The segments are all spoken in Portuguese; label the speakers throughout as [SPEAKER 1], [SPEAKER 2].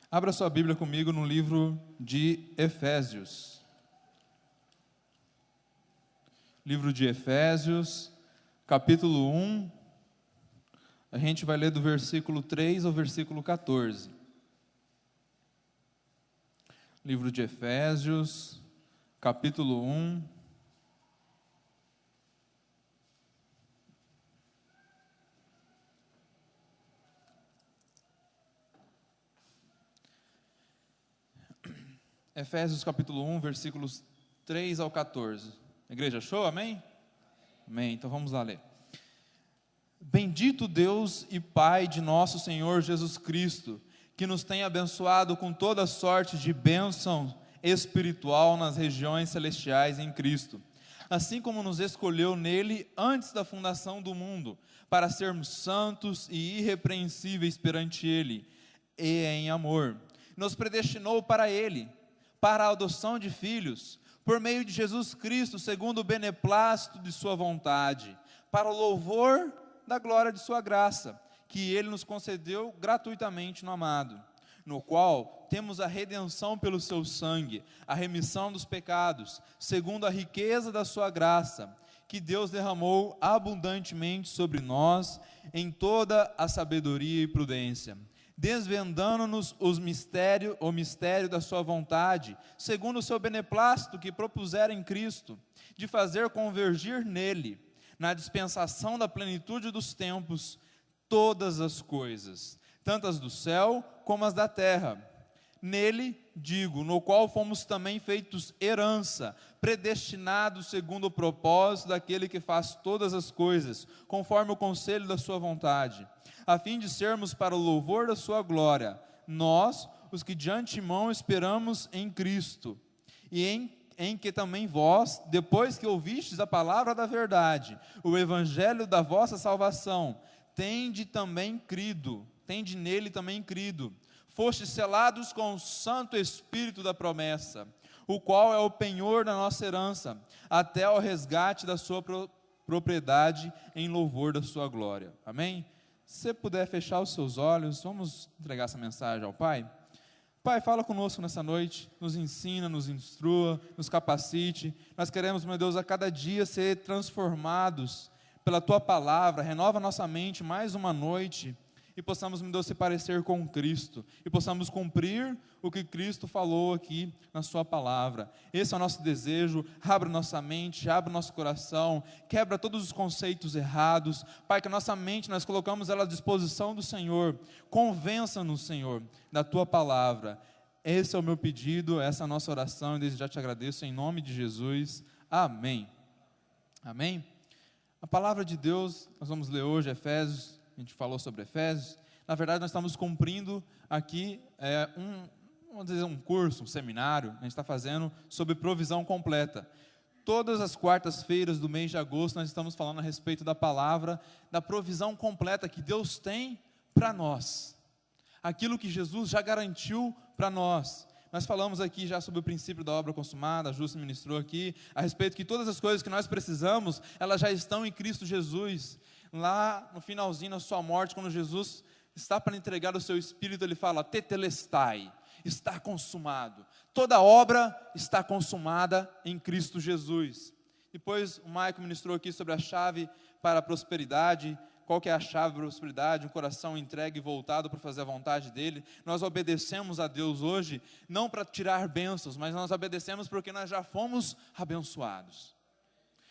[SPEAKER 1] Abra sua Bíblia comigo no livro de Efésios. Livro de Efésios, capítulo 1. A gente vai ler do versículo 3 ao versículo 14. Livro de Efésios, capítulo 1. Efésios capítulo 1, versículos 3 ao 14. A igreja achou? Amém? Amém. Então vamos lá ler. Bendito Deus e Pai de nosso Senhor Jesus Cristo, que nos tem abençoado com toda sorte de bênção espiritual nas regiões celestiais em Cristo, assim como nos escolheu nele antes da fundação do mundo, para sermos santos e irrepreensíveis perante ele, e em amor. Nos predestinou para ele, para a adoção de filhos, por meio de Jesus Cristo, segundo o beneplácito de sua vontade, para o louvor da glória de sua graça, que ele nos concedeu gratuitamente no amado, no qual temos a redenção pelo seu sangue, a remissão dos pecados, segundo a riqueza da sua graça, que Deus derramou abundantemente sobre nós, em toda a sabedoria e prudência, desvendando-nos o mistério da sua vontade, segundo o seu beneplácito que propusera em Cristo, de fazer convergir nele, na dispensação da plenitude dos tempos, todas as coisas, tanto as do céu como as da terra. Nele, digo, no qual fomos também feitos herança, predestinados segundo o propósito daquele que faz todas as coisas, conforme o conselho da sua vontade, a fim de sermos para o louvor da sua glória, nós, os que de antemão esperamos em Cristo, e em que também vós, depois que ouvistes a palavra da verdade, o evangelho da vossa salvação, tende nele também crido, fostes selados com o Santo Espírito da promessa, o qual é o penhor da nossa herança, até ao resgate da sua propriedade, em louvor da sua glória. Amém? Se você puder fechar os seus olhos, vamos entregar essa mensagem ao Pai. Pai, fala conosco nessa noite, nos ensina, nos instrua, nos capacite. Nós queremos, meu Deus, a cada dia ser transformados pela Tua palavra. Renova nossa mente mais uma noite e possamos, meu Deus, se parecer com Cristo e possamos cumprir o que Cristo falou aqui na Sua palavra. Esse é o nosso desejo. Abre nossa mente, abre nosso coração, quebra todos os conceitos errados. Pai, que a nossa mente, nós colocamos ela à disposição do Senhor. Convença-nos, Senhor, da Tua palavra. Esse é o meu pedido, essa é a nossa oração, e desde já te agradeço em nome de Jesus. Amém. Amém? A palavra de Deus, nós vamos ler hoje Efésios. A gente falou sobre Efésios. Na verdade, nós estamos cumprindo aqui vamos dizer, um curso, um seminário, a gente está fazendo sobre provisão completa. Todas as quartas-feiras do mês de agosto, nós estamos falando a respeito da palavra, da provisão completa que Deus tem para nós. Aquilo que Jesus já garantiu para nós. Nós falamos aqui já sobre o princípio da obra consumada, a Ju se ministrou aqui, a respeito que todas as coisas que nós precisamos, elas já estão em Cristo Jesus. Lá no finalzinho da sua morte, quando Jesus está para entregar o seu Espírito, ele fala, tetelestai, está consumado. Toda obra está consumada em Cristo Jesus. Depois o Maico ministrou aqui sobre a chave para a prosperidade. Qual que é a chave para a prosperidade? Um coração entregue e voltado para fazer a vontade dele. Nós obedecemos a Deus hoje, não para tirar bênçãos, mas nós obedecemos porque nós já fomos abençoados.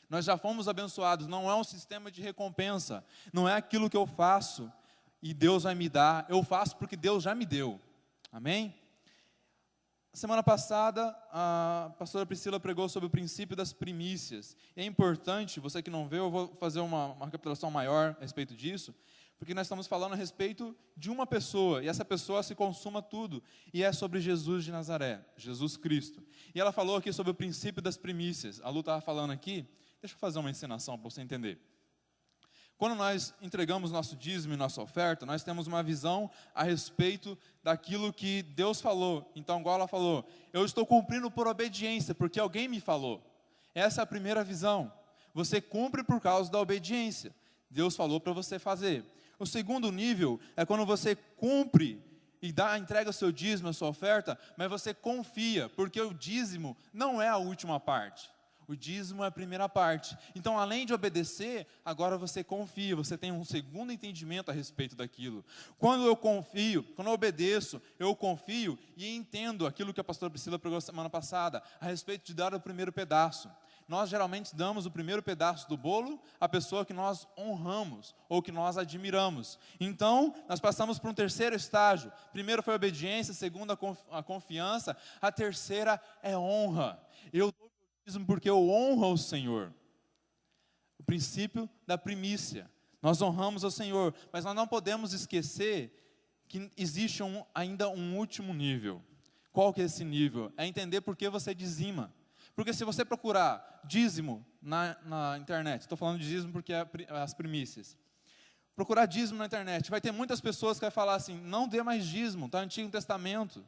[SPEAKER 1] Nós já fomos abençoados, não é um sistema de recompensa, não é aquilo que eu faço e Deus vai me dar, eu faço porque Deus já me deu, amém? Semana passada, a pastora Priscila pregou sobre o princípio das primícias, é importante, você que não viu, eu vou fazer uma recapitulação maior a respeito disso, porque nós estamos falando a respeito de uma pessoa, e essa pessoa se consuma tudo, e é sobre Jesus de Nazaré, Jesus Cristo, e ela falou aqui sobre o princípio das primícias, a Lu estava falando aqui. Deixa eu fazer uma encenação para você entender. Quando nós entregamos nosso dízimo e nossa oferta, nós temos uma visão a respeito daquilo que Deus falou. Então, igual ela falou, eu estou cumprindo por obediência, porque alguém me falou. Essa é a primeira visão. Você cumpre por causa da obediência. Deus falou para você fazer. O segundo nível é quando você cumpre e entrega o seu dízimo, a sua oferta, mas você confia, porque o dízimo não é a última parte. O dízimo é a primeira parte. Então, além de obedecer, agora você confia, você tem um segundo entendimento a respeito daquilo. Quando eu confio, quando eu obedeço, eu confio e entendo aquilo que a pastora Priscila pregou semana passada, a respeito de dar o primeiro pedaço. Nós geralmente damos o primeiro pedaço do bolo à pessoa que nós honramos ou que nós admiramos. Então, nós passamos para um terceiro estágio. Primeiro foi a obediência, segundo a confiança, a terceira é honra. Eu dou o dízimo porque eu honro o Senhor. O princípio da primícia. Nós honramos ao Senhor, mas nós não podemos esquecer que existe ainda um último nível. Qual que é esse nível? É entender por que você dizima. Porque se você procurar dízimo na internet, estou falando de dízimo porque é as primícias. Procurar dízimo na internet, vai ter muitas pessoas que vão falar assim, não dê mais dízimo, está no Antigo Testamento.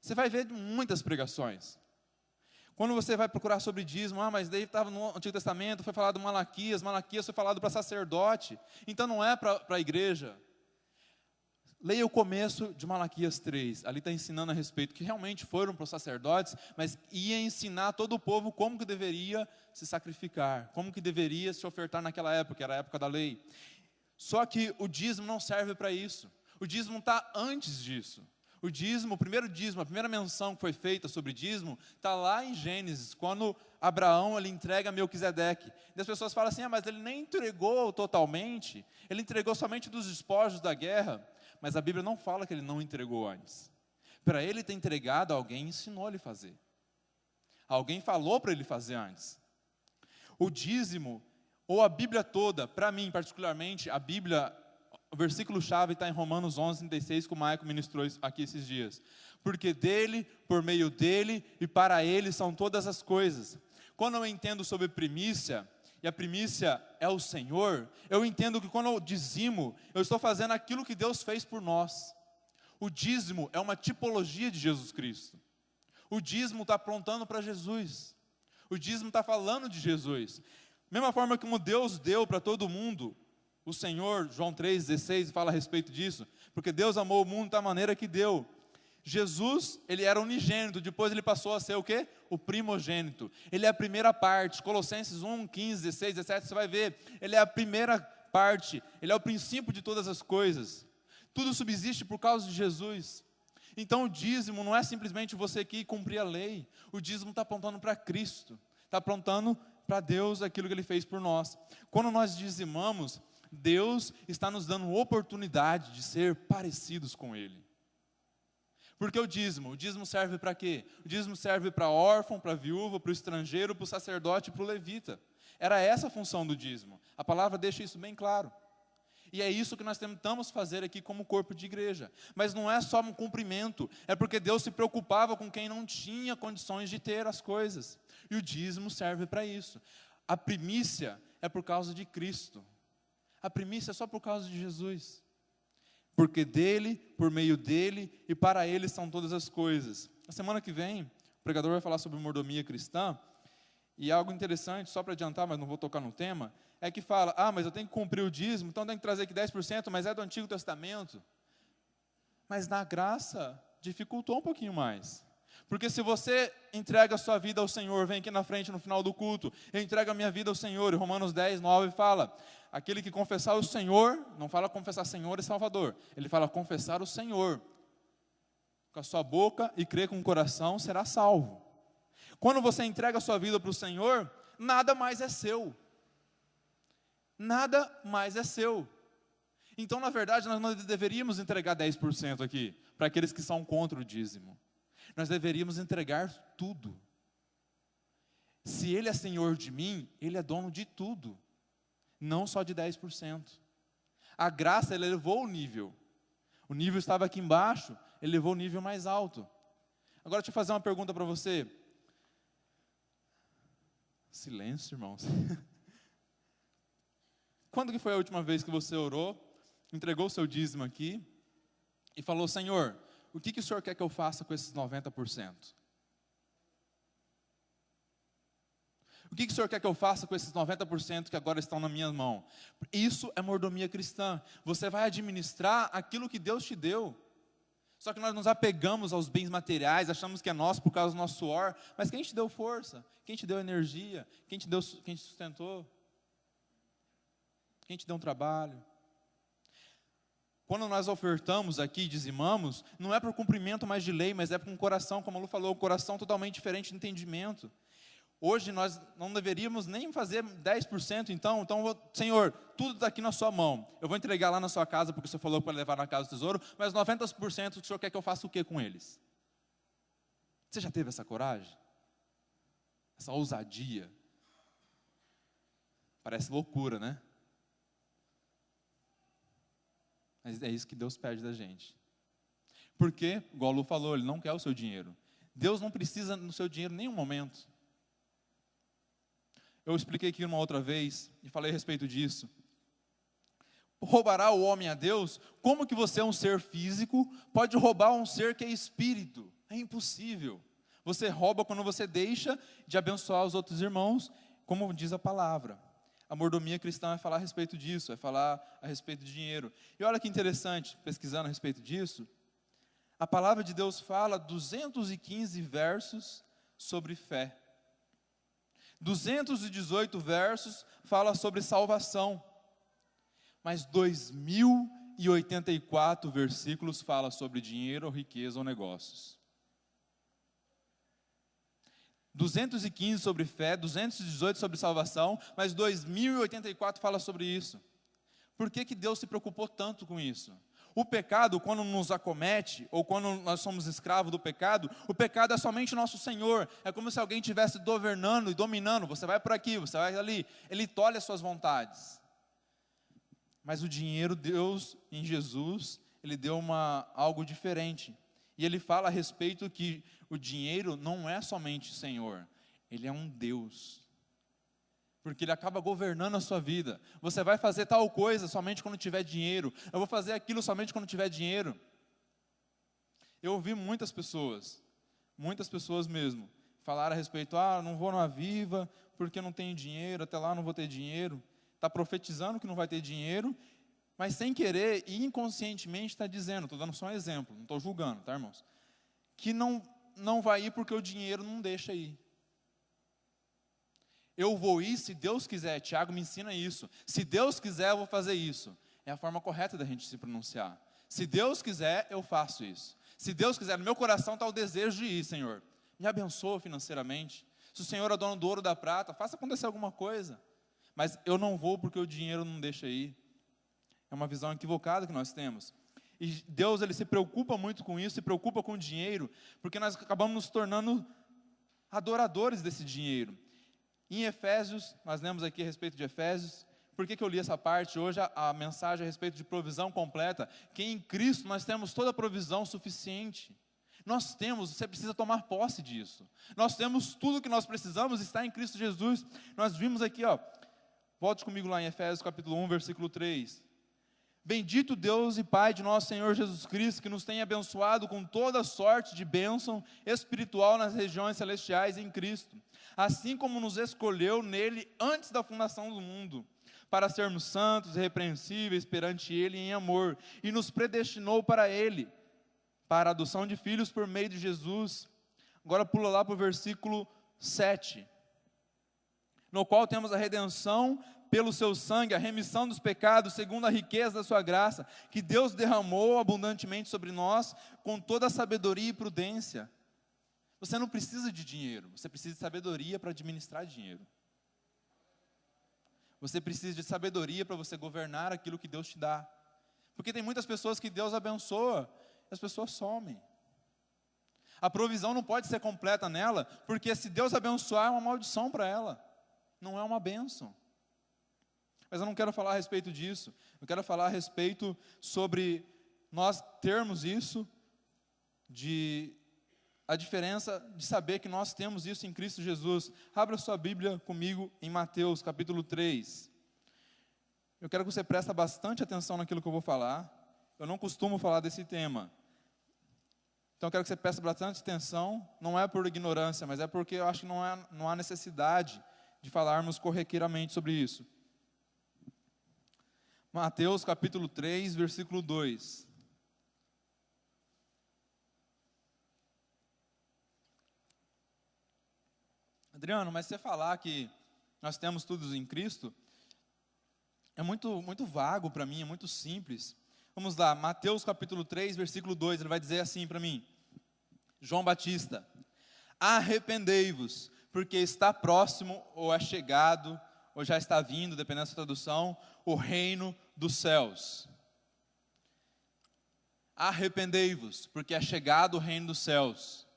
[SPEAKER 1] Você vai ver muitas pregações. Quando você vai procurar sobre dízimo, mas daí estava no Antigo Testamento, foi falado Malaquias foi falado para sacerdote, então não é para a igreja. Leia o começo de Malaquias 3, ali está ensinando a respeito, que realmente foram para os sacerdotes, mas ia ensinar todo o povo como que deveria se sacrificar, como que deveria se ofertar naquela época, que era a época da lei. Só que o dízimo não serve para isso, o dízimo está antes disso. O dízimo, o primeiro dízimo, a primeira menção que foi feita sobre dízimo, está lá em Gênesis, quando Abraão ele entrega Melquisedeque. E as pessoas falam assim, mas ele nem entregou totalmente, ele entregou somente dos despojos da guerra. Mas a Bíblia não fala que ele não entregou antes. Para ele ter entregado, alguém ensinou ele a fazer. Alguém falou para ele fazer antes. O dízimo, ou a Bíblia toda, para mim particularmente, a Bíblia, o versículo-chave está em Romanos 11:36, que o Maico ministrou aqui esses dias. Porque dele, por meio dele e para ele são todas as coisas. Quando eu entendo sobre primícia, e a primícia é o Senhor, eu entendo que quando eu dizimo, eu estou fazendo aquilo que Deus fez por nós. O dízimo é uma tipologia de Jesus Cristo. O dízimo está apontando para Jesus. O dízimo está falando de Jesus. Mesma forma como Deus deu para todo mundo, o Senhor, João 3,16, fala a respeito disso, porque Deus amou o mundo da maneira que deu. Jesus, ele era unigênito, depois ele passou a ser o quê? O primogênito. Ele é a primeira parte, Colossenses 1, 15, 16, 17, você vai ver, ele é a primeira parte, ele é o princípio de todas as coisas. Tudo subsiste por causa de Jesus. Então o dízimo não é simplesmente você aqui cumprir a lei, o dízimo está apontando para Cristo, está apontando para Deus aquilo que Ele fez por nós. Quando nós dizimamos, Deus está nos dando oportunidade de ser parecidos com Ele. Porque o dízimo serve para quê? O dízimo serve para órfão, para viúva, para o estrangeiro, para o sacerdote e para o levita. Era essa a função do dízimo. A palavra deixa isso bem claro. E é isso que nós tentamos fazer aqui como corpo de igreja. Mas não é só um cumprimento, é porque Deus se preocupava com quem não tinha condições de ter as coisas. E o dízimo serve para isso. A primícia é por causa de Cristo. A primícia é só por causa de Jesus. Porque dele, por meio dele e para ele são todas as coisas. Na semana que vem, o pregador vai falar sobre mordomia cristã. E algo interessante, só para adiantar, mas não vou tocar no tema, é que fala, mas eu tenho que cumprir o dízimo, então eu tenho que trazer aqui 10%, mas é do Antigo Testamento. Mas na graça, dificultou um pouquinho mais. Porque se você entrega a sua vida ao Senhor, vem aqui na frente no final do culto, eu entrego a minha vida ao Senhor, e Romanos 10, 9 fala, aquele que confessar o Senhor, não fala confessar Senhor e Salvador, ele fala confessar o Senhor, com a sua boca e crer com o coração, será salvo. Quando você entrega a sua vida para o Senhor, nada mais é seu. Nada mais é seu. Então, na verdade, nós não deveríamos entregar 10% aqui, para aqueles que são contra o dízimo. Nós deveríamos entregar tudo. Se Ele é Senhor de mim, Ele é dono de tudo, não só de 10%. A graça, Ele elevou o nível. O nível estava aqui embaixo, Ele levou o nível mais alto. Agora, deixa eu fazer uma pergunta para você. Silêncio, irmãos. Quando que foi a última vez que você orou, entregou o seu dízimo aqui e falou, Senhor, o que o Senhor quer que eu faça com esses 90%? O que o Senhor quer que eu faça com esses 90% que agora estão na minha mão? Isso é mordomia cristã. Você vai administrar aquilo que Deus te deu. Só que nós nos apegamos aos bens materiais, achamos que é nosso por causa do nosso suor, mas quem te deu força? Quem te deu energia? Quem te sustentou? Quem te deu um trabalho? Quando nós ofertamos aqui, dizimamos, não é por cumprimento mais de lei, mas é por um coração, como a Lu falou, um coração totalmente diferente de entendimento. Hoje nós não deveríamos nem fazer 10%, então, Senhor, tudo está aqui na sua mão. Eu vou entregar lá na sua casa, porque o Senhor falou para levar na casa do tesouro, mas 90% o Senhor quer que eu faça o que com eles? Você já teve essa coragem? Essa ousadia? Parece loucura, né? Mas é isso que Deus pede da gente. Porque, igual a Lu falou, Ele não quer o seu dinheiro. Deus não precisa do seu dinheiro em nenhum momento. Eu expliquei aqui uma outra vez e falei a respeito disso. Roubará o homem a Deus? Como que você é um ser físico, pode roubar um ser que é espírito? É impossível. Você rouba quando você deixa de abençoar os outros irmãos, como diz a palavra. A mordomia cristã é falar a respeito disso, é falar a respeito de dinheiro. E olha que interessante, pesquisando a respeito disso, a palavra de Deus fala 215 versos sobre fé. 218 versos fala sobre salvação, mas 2084 versículos fala sobre dinheiro, riqueza ou negócios. 215 sobre fé, 218 sobre salvação, mas 2084 fala sobre isso. Por que que Deus se preocupou tanto com isso? O pecado, quando nos acomete, ou quando nós somos escravos do pecado, o pecado é somente nosso Senhor. É como se alguém estivesse governando e dominando. Você vai por aqui, você vai ali. Ele tolhe as suas vontades. Mas o dinheiro, Deus, em Jesus, Ele deu algo diferente. E Ele fala a respeito que o dinheiro não é somente Senhor. Ele é um Deus. Porque Ele acaba governando a sua vida. Você vai fazer tal coisa somente quando tiver dinheiro. Eu vou fazer aquilo somente quando tiver dinheiro. Eu ouvi muitas pessoas mesmo, falar a respeito, não vou na Viva, porque não tenho dinheiro, até lá não vou ter dinheiro. Está profetizando que não vai ter dinheiro, mas sem querer e inconscientemente está dizendo, estou dando só um exemplo, não estou julgando, tá, irmãos? Que não vai ir porque o dinheiro não deixa ir. Eu vou ir se Deus quiser. Tiago me ensina isso. Se Deus quiser, eu vou fazer isso. É a forma correta da gente se pronunciar. Se Deus quiser, eu faço isso. Se Deus quiser, no meu coração está o desejo de ir, Senhor. Me abençoa financeiramente. Se o Senhor é dono do ouro e da prata, faça acontecer alguma coisa. Mas eu não vou porque o dinheiro não deixa ir. É uma visão equivocada que nós temos. E Deus, Ele se preocupa muito com isso, se preocupa com o dinheiro, porque nós acabamos nos tornando adoradores desse dinheiro. Em Efésios, nós lemos aqui a respeito de Efésios. Por que eu li essa parte? Hoje a mensagem a respeito de provisão completa, que em Cristo nós temos toda a provisão suficiente. Nós temos, você precisa tomar posse disso. Nós temos tudo o que nós precisamos, está em Cristo Jesus. Nós vimos aqui, volte comigo lá em Efésios capítulo 1, versículo 3. Bendito Deus e Pai de nosso Senhor Jesus Cristo, que nos tem abençoado com toda sorte de bênção espiritual nas regiões celestiais em Cristo, assim como nos escolheu nele antes da fundação do mundo, para sermos santos e irrepreensíveis perante Ele em amor, e nos predestinou para Ele, para a adoção de filhos por meio de Jesus. Agora pula lá para o versículo 7, no qual temos a redenção pelo seu sangue, a remissão dos pecados, segundo a riqueza da sua graça, que Deus derramou abundantemente sobre nós, com toda a sabedoria e prudência. Você não precisa de dinheiro, você precisa de sabedoria para administrar dinheiro. Você precisa de sabedoria para você governar aquilo que Deus te dá. Porque tem muitas pessoas que Deus abençoa, e as pessoas somem. A provisão não pode ser completa nela, porque se Deus abençoar, é uma maldição para ela, não é uma bênção. Mas eu não quero falar a respeito disso. Eu quero falar a respeito sobre nós termos isso, a diferença de saber que nós temos isso em Cristo Jesus. Abra sua Bíblia comigo em Mateus capítulo 3. Eu quero que você preste bastante atenção naquilo que eu vou falar. Eu não costumo falar desse tema. Então eu quero que você preste bastante atenção. Não é por ignorância, mas é porque eu acho que não há necessidade de falarmos corriqueiramente sobre isso. Mateus capítulo 3, versículo 2. Adriano, mas você falar que nós temos tudo em Cristo, é muito vago para mim, é muito simples. Vamos lá, Mateus capítulo 3, versículo 2, ele vai dizer assim para mim: João Batista, arrependei-vos, porque está próximo, ou é chegado, ou já está vindo, dependendo da tradução, o reino dos céus. Arrependei-vos, porque é chegado o reino dos céus.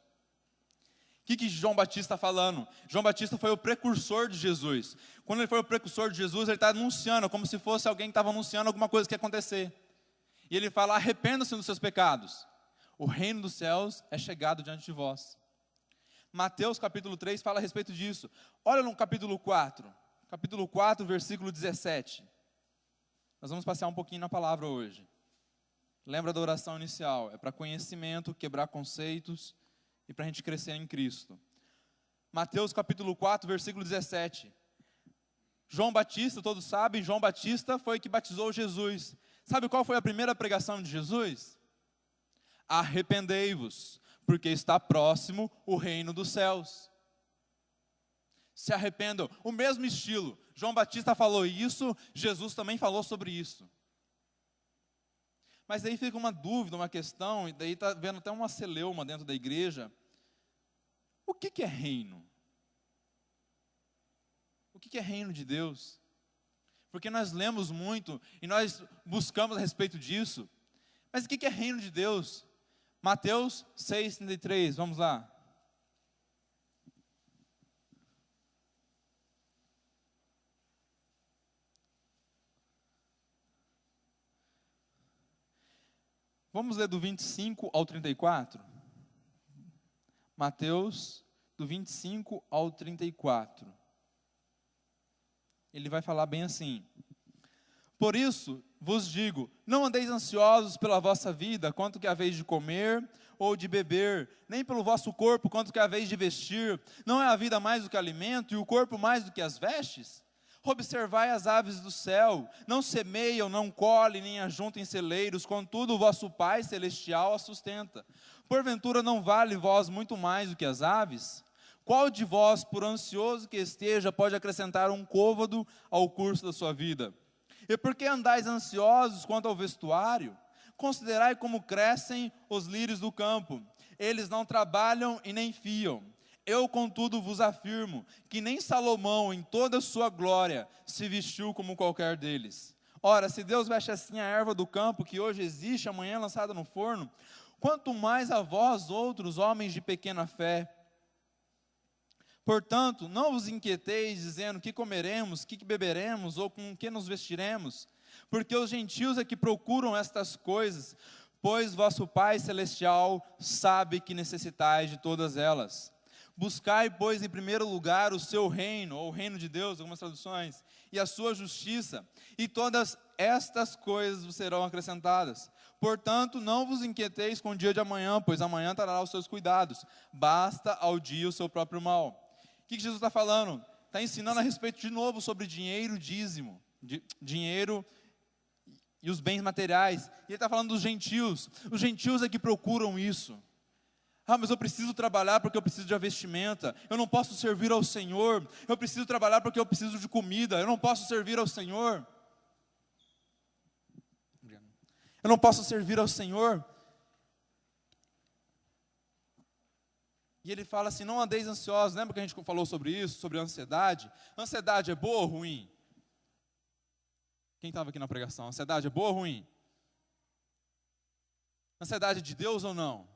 [SPEAKER 1] O que João Batista está falando? João Batista foi o precursor de Jesus. Quando ele foi o precursor de Jesus, ele está anunciando, como se fosse alguém que estava anunciando alguma coisa que ia acontecer. E ele fala: arrependa-se dos seus pecados. O reino dos céus é chegado diante de vós. Mateus capítulo 3 fala a respeito disso. Olha no capítulo 4. Capítulo 4, versículo 17. Nós vamos passear um pouquinho na palavra hoje. Lembra da oração inicial? É para conhecimento, quebrar conceitos e para a gente crescer em Cristo. Mateus capítulo 4, versículo 17. João Batista, todos sabem, João Batista foi que batizou Jesus. Sabe qual foi a primeira pregação de Jesus? Arrependei-vos, porque está próximo o reino dos céus. Se arrependam, o mesmo estilo. João Batista falou isso, Jesus também falou sobre isso. Mas aí fica uma dúvida, uma questão, e daí está vendo até uma celeuma dentro da igreja. O que é reino? O que é reino de Deus? Porque nós lemos muito e nós buscamos a respeito disso. Mas o que é reino de Deus? Mateus 6,33, vamos lá. Vamos ler do 25 ao 34? Mateus, do 25 ao 34. Ele vai falar bem assim: por isso vos digo, não andeis ansiosos pela vossa vida, quanto que haveis de comer ou de beber, nem pelo vosso corpo, quanto que haveis de vestir. Não é a vida mais do que alimento, e o corpo mais do que as vestes? Observai as aves do céu, não semeiam, não colhem, nem ajuntam em celeiros, contudo o vosso Pai Celestial as sustenta. Porventura não vale vós muito mais do que as aves? Qual de vós, por ansioso que esteja, pode acrescentar um côvado ao curso da sua vida? E por que andais ansiosos quanto ao vestuário? Considerai como crescem os lírios do campo. Eles não trabalham e nem fiam. Eu, contudo, vos afirmo que nem Salomão, em toda a sua glória, se vestiu como qualquer deles. Ora, se Deus veste assim a erva do campo, que hoje existe, amanhã lançada no forno, quanto mais a vós, outros homens de pequena fé. Portanto, não vos inquieteis, dizendo que comeremos, que beberemos, ou com que nos vestiremos, porque os gentios é que procuram estas coisas, pois vosso Pai Celestial sabe que necessitais de todas elas. Buscai, pois, em primeiro lugar o seu reino, ou o reino de Deus, algumas traduções, e a sua justiça, e todas estas coisas vos serão acrescentadas. Portanto, não vos inquieteis com o dia de amanhã, pois amanhã trará os seus cuidados. Basta ao dia o seu próprio mal. O que Jesus está falando? Está ensinando a respeito de novo sobre dinheiro, dízimo, dinheiro e os bens materiais. E ele está falando dos gentios. Os gentios é que procuram isso. Ah, mas eu preciso trabalhar porque eu preciso de vestimenta. Eu não posso servir ao Senhor. Eu preciso trabalhar porque eu preciso de comida. Eu não posso servir ao Senhor. Eu não posso servir ao Senhor. E ele fala assim, não andeis ansiosos. Lembra que a gente falou sobre isso, sobre a ansiedade? Ansiedade é boa ou ruim? Quem estava aqui na pregação? Ansiedade é boa ou ruim? Ansiedade é de Deus ou não?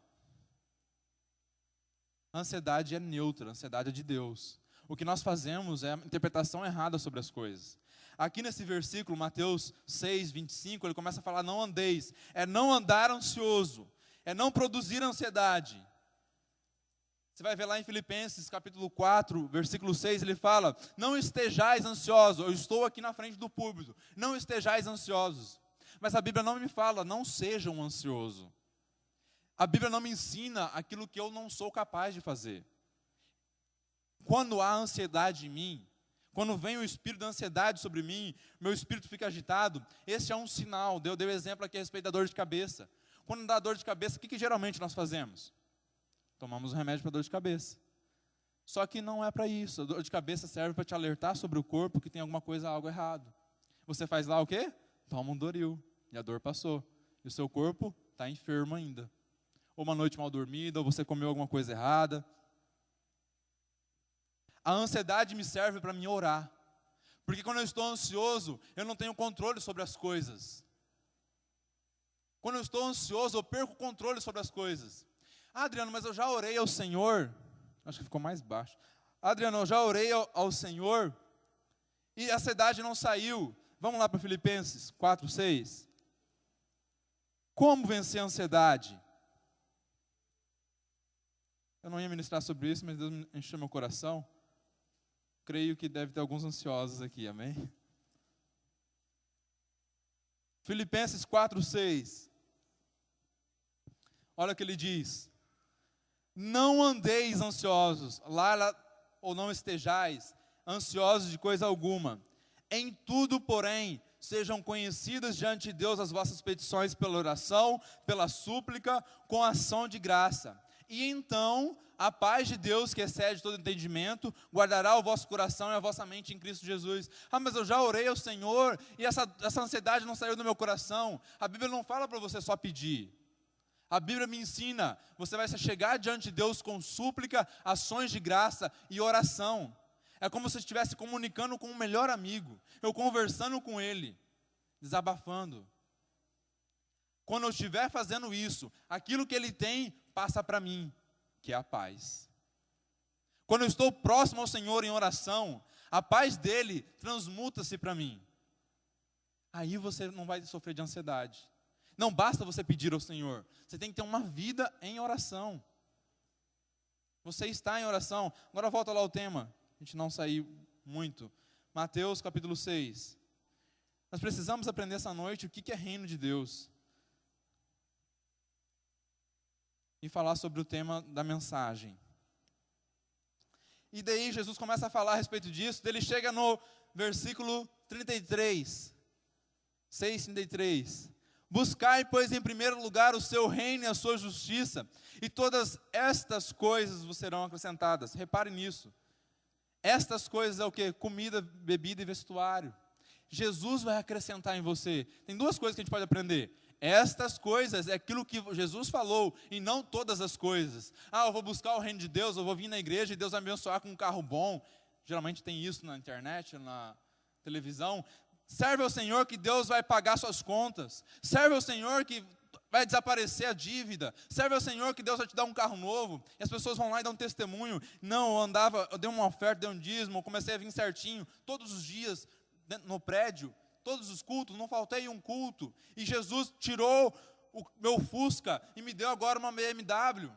[SPEAKER 1] Ansiedade é neutra, ansiedade é de Deus. O que nós fazemos é a interpretação errada sobre as coisas. Aqui nesse versículo, Mateus 6, 25, ele começa a falar, não andeis. É não andar ansioso, é não produzir ansiedade. Você vai ver lá em Filipenses, capítulo 4, versículo 6, ele fala, não estejais ansiosos. Eu estou aqui na frente do púlpito, não estejais ansiosos. Mas a Bíblia não me fala, não sejam ansiosos. A Bíblia não me ensina aquilo que eu não sou capaz de fazer. Quando há ansiedade em mim, quando vem o espírito da ansiedade sobre mim, meu espírito fica agitado, esse é um sinal. Eu dei o exemplo aqui a respeito da dor de cabeça. Quando dá dor de cabeça, o que geralmente nós fazemos? Tomamos um remédio para dor de cabeça. Só que não é para isso. A dor de cabeça serve para te alertar sobre o corpo que tem alguma coisa, algo errado. Você faz lá o quê? Toma um Doril. E a dor passou. E o seu corpo está enfermo ainda. Ou uma noite mal dormida, ou você comeu alguma coisa errada. A ansiedade me serve para me orar. Porque quando eu estou ansioso, eu não tenho controle sobre as coisas. Quando eu estou ansioso, eu perco o controle sobre as coisas. Ah, Adriano, mas eu já orei ao Senhor. Acho que ficou mais baixo. Adriano, eu já orei ao Senhor e a ansiedade não saiu. Vamos lá para Filipenses 4:6. Como vencer a ansiedade? Eu não ia ministrar sobre isso, mas Deus encheu meu coração. Creio que deve ter alguns ansiosos aqui, amém? Filipenses 4:6. Olha o que ele diz. Não andeis ansiosos, lá ou não estejais ansiosos de coisa alguma. Em tudo, porém, sejam conhecidas diante de Deus as vossas petições pela oração, pela súplica, com ação de graça. E então, a paz de Deus, que excede todo entendimento, guardará o vosso coração e a vossa mente em Cristo Jesus. Ah, mas eu já orei ao Senhor e essa ansiedade não saiu do meu coração. A Bíblia não fala para você só pedir. A Bíblia me ensina, você vai chegar diante de Deus com súplica, ações de graça e oração. É como se você estivesse comunicando com um melhor amigo, eu conversando com ele, desabafando. Quando eu estiver fazendo isso, aquilo que ele tem passa para mim, que é a paz. Quando eu estou próximo ao Senhor em oração, a paz dele transmuta-se para mim. Aí você não vai sofrer de ansiedade. Não basta você pedir ao Senhor, você tem que ter uma vida em oração. Você está em oração. Agora volta lá ao tema, a gente não saiu muito. Mateus capítulo 6. Nós precisamos aprender essa noite o que é reino de Deus. E falar sobre o tema da mensagem. E daí Jesus começa a falar a respeito disso, ele chega no versículo 33, 6:33. Buscai, pois, em primeiro lugar o seu reino e a sua justiça, e todas estas coisas vos serão acrescentadas. Repare nisso. Estas coisas é o quê? Comida, bebida e vestuário. Jesus vai acrescentar em você. Tem duas coisas que a gente pode aprender. Estas coisas é aquilo que Jesus falou, e não todas as coisas. Ah, eu vou buscar o reino de Deus, eu vou vir na igreja e Deus vai me abençoar com um carro bom. Geralmente tem isso na internet, na televisão. Serve ao Senhor que Deus vai pagar suas contas. Serve ao Senhor que vai desaparecer a dívida. Serve ao Senhor que Deus vai te dar um carro novo. E as pessoas vão lá e dão um testemunho. Não, eu dei uma oferta, dei um dízimo, eu comecei a vir certinho, todos os dias, no prédio, todos os cultos, não faltei um culto. E Jesus tirou o meu Fusca e me deu agora uma BMW.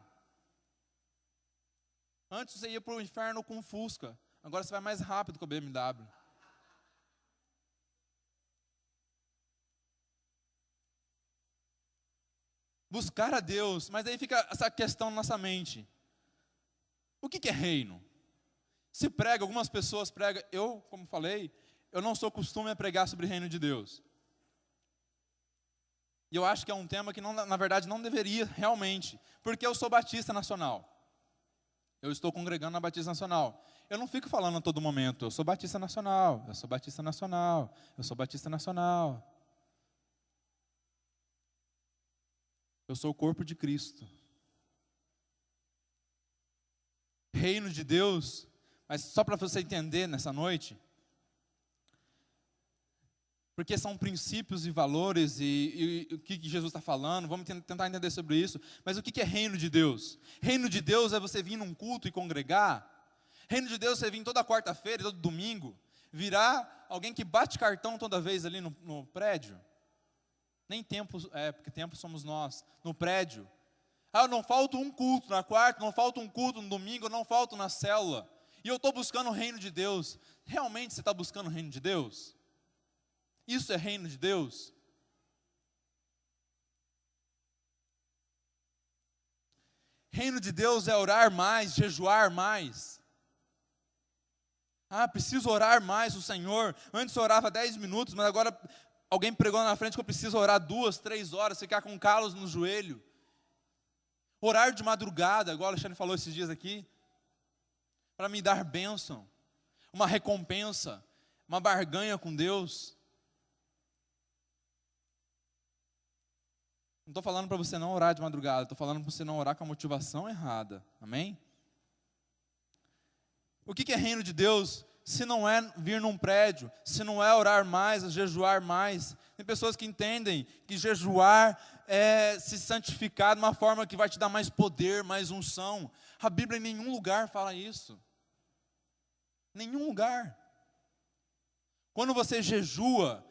[SPEAKER 1] Antes você ia para o inferno com o Fusca. Agora você vai mais rápido com a BMW. Buscar a Deus, mas aí fica essa questão na nossa mente. O que é reino? Se prega, algumas pessoas pregam, eu, como falei, eu não sou costume a pregar sobre o reino de Deus. E eu acho que é um tema que, na verdade, não deveria realmente, porque eu sou batista nacional. Eu estou congregando na Batista Nacional. Eu não fico falando a todo momento, eu sou batista nacional, eu sou batista nacional, eu sou batista nacional. Eu sou o corpo de Cristo. Reino de Deus, mas só para você entender nessa noite, porque são princípios e valores e o que Jesus está falando, vamos tentar entender sobre isso, mas o que é reino de Deus? Reino de Deus é você vir num culto e congregar. Reino de Deus é você vir toda quarta-feira, todo domingo, virar alguém que bate cartão toda vez ali no prédio. Nem tempo, porque tempo somos nós, no prédio. Ah, não falta um culto na quarta, não falta um culto no domingo, não falta na célula. E eu estou buscando o reino de Deus. Realmente você está buscando o reino de Deus? Isso é reino de Deus? Reino de Deus é orar mais, jejuar mais. Ah, preciso orar mais o Senhor. Antes eu orava 10 minutos, mas agora alguém pregou na frente que eu preciso orar 2, 3 horas, ficar com calos no joelho. Orar de madrugada, igual o Alexandre falou esses dias aqui. para me dar bênção, uma recompensa, uma barganha com Deus. Não estou falando para você não orar de madrugada, estou falando para você não orar com a motivação errada, amém? O que é reino de Deus, se não é vir num prédio, se não é orar mais, jejuar mais? Tem pessoas que entendem que jejuar é se santificar de uma forma que vai te dar mais poder, mais unção. A Bíblia em nenhum lugar fala isso. Nenhum lugar. Quando você jejua,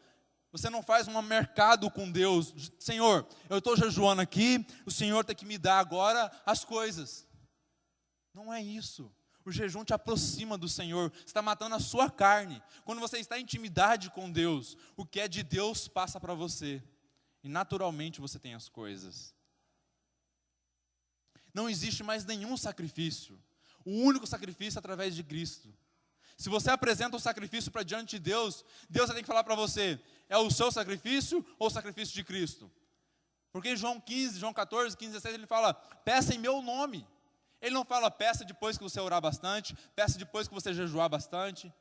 [SPEAKER 1] você não faz um mercado com Deus. Senhor, eu estou jejuando aqui, o Senhor tem que me dar agora as coisas. Não é isso. O jejum te aproxima do Senhor. Você está matando a sua carne. Quando você está em intimidade com Deus, o que é de Deus passa para você. E naturalmente você tem as coisas. Não existe mais nenhum sacrifício. O único sacrifício é através de Cristo. Se você apresenta um sacrifício para diante de Deus, Deus vai ter que falar para você, é o seu sacrifício ou o sacrifício de Cristo? Porque em João 15, João 14, 15, 16, ele fala, peça em meu nome. Ele não fala, peça depois que você orar bastante, peça depois que você jejuar bastante.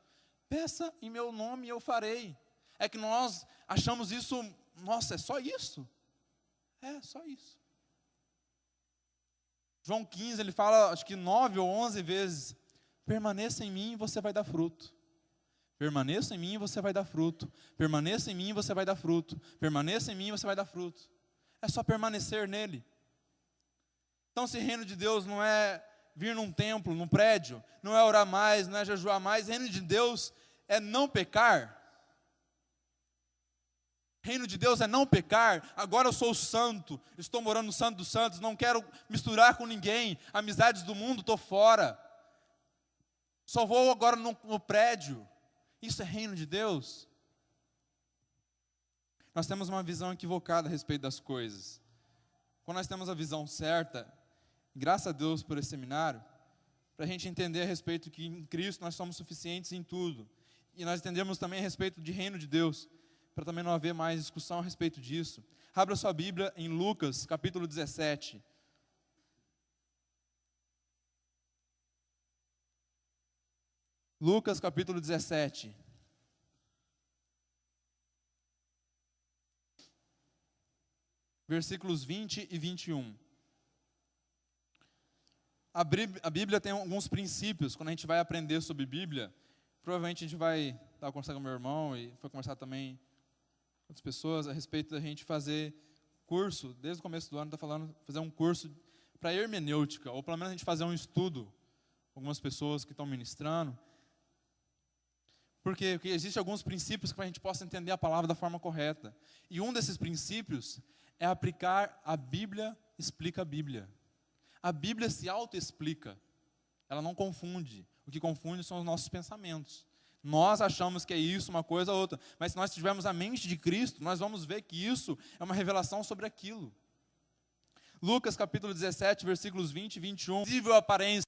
[SPEAKER 1] Peça em meu nome e eu farei. É que nós achamos isso, nossa, é só isso? É, só isso. João 15, ele fala, acho que 9 ou 11 vezes, permaneça em mim e você vai dar fruto. Permaneça em mim e você vai dar fruto. Permaneça em mim e você vai dar fruto. Permaneça em mim e você vai dar fruto. É só permanecer nele. Então, se reino de Deus não é vir num templo, num prédio, não é orar mais, não é jejuar mais, reino de Deus é não pecar. Reino de Deus é não pecar. Agora eu sou santo, estou morando no Santo dos Santos, não quero misturar com ninguém, amizades do mundo, estou fora. Só vou agora no prédio. Isso é reino de Deus? Nós temos uma visão equivocada a respeito das coisas. Quando nós temos a visão certa, graças a Deus por esse seminário, para a gente entender a respeito que em Cristo nós somos suficientes em tudo. E nós entendemos também a respeito de reino de Deus, para também não haver mais discussão a respeito disso. Abra sua Bíblia em Lucas, capítulo 17. Lucas, capítulo 17. Versículos 20 e 21. A Bíblia tem alguns princípios. Quando a gente vai aprender sobre Bíblia, provavelmente a gente vai estar conversando com meu irmão e foi conversar também com outras pessoas a respeito da gente fazer curso, desde o começo do ano está falando, fazer um curso para hermenêutica, ou pelo menos a gente fazer um estudo, algumas pessoas que estão ministrando. Por quê? Porque existem alguns princípios para a gente possa entender a palavra da forma correta. E um desses princípios é aplicar a Bíblia, explica a Bíblia. A Bíblia se auto-explica, ela não confunde. O que confunde são os nossos pensamentos. Nós achamos que é isso, uma coisa ou outra, mas se nós tivermos a mente de Cristo, nós vamos ver que isso é uma revelação sobre aquilo. Lucas capítulo 17, versículos 20 e 21. Visível aparência.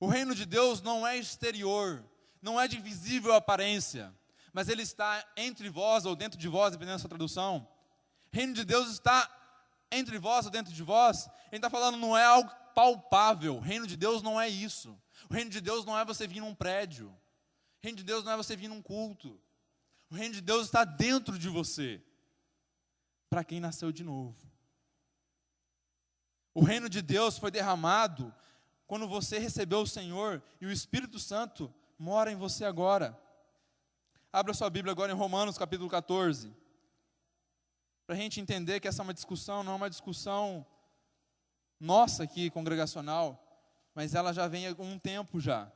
[SPEAKER 1] O reino de Deus não é exterior, não é de visível aparência, mas ele está entre vós ou dentro de vós, dependendo da sua tradução. O reino de Deus está entre vós ou dentro de vós. Ele está falando, não é algo palpável. O reino de Deus não é isso. O reino de Deus não é você vir num prédio. O reino de Deus não é você vir num culto. O reino de Deus está dentro de você, para quem nasceu de novo. O reino de Deus foi derramado quando você recebeu o Senhor e o Espírito Santo mora em você agora. Abra sua Bíblia agora em Romanos capítulo 14. Para a gente entender que essa é uma discussão, não é uma discussão nossa aqui, congregacional, mas ela já vem há algum tempo já.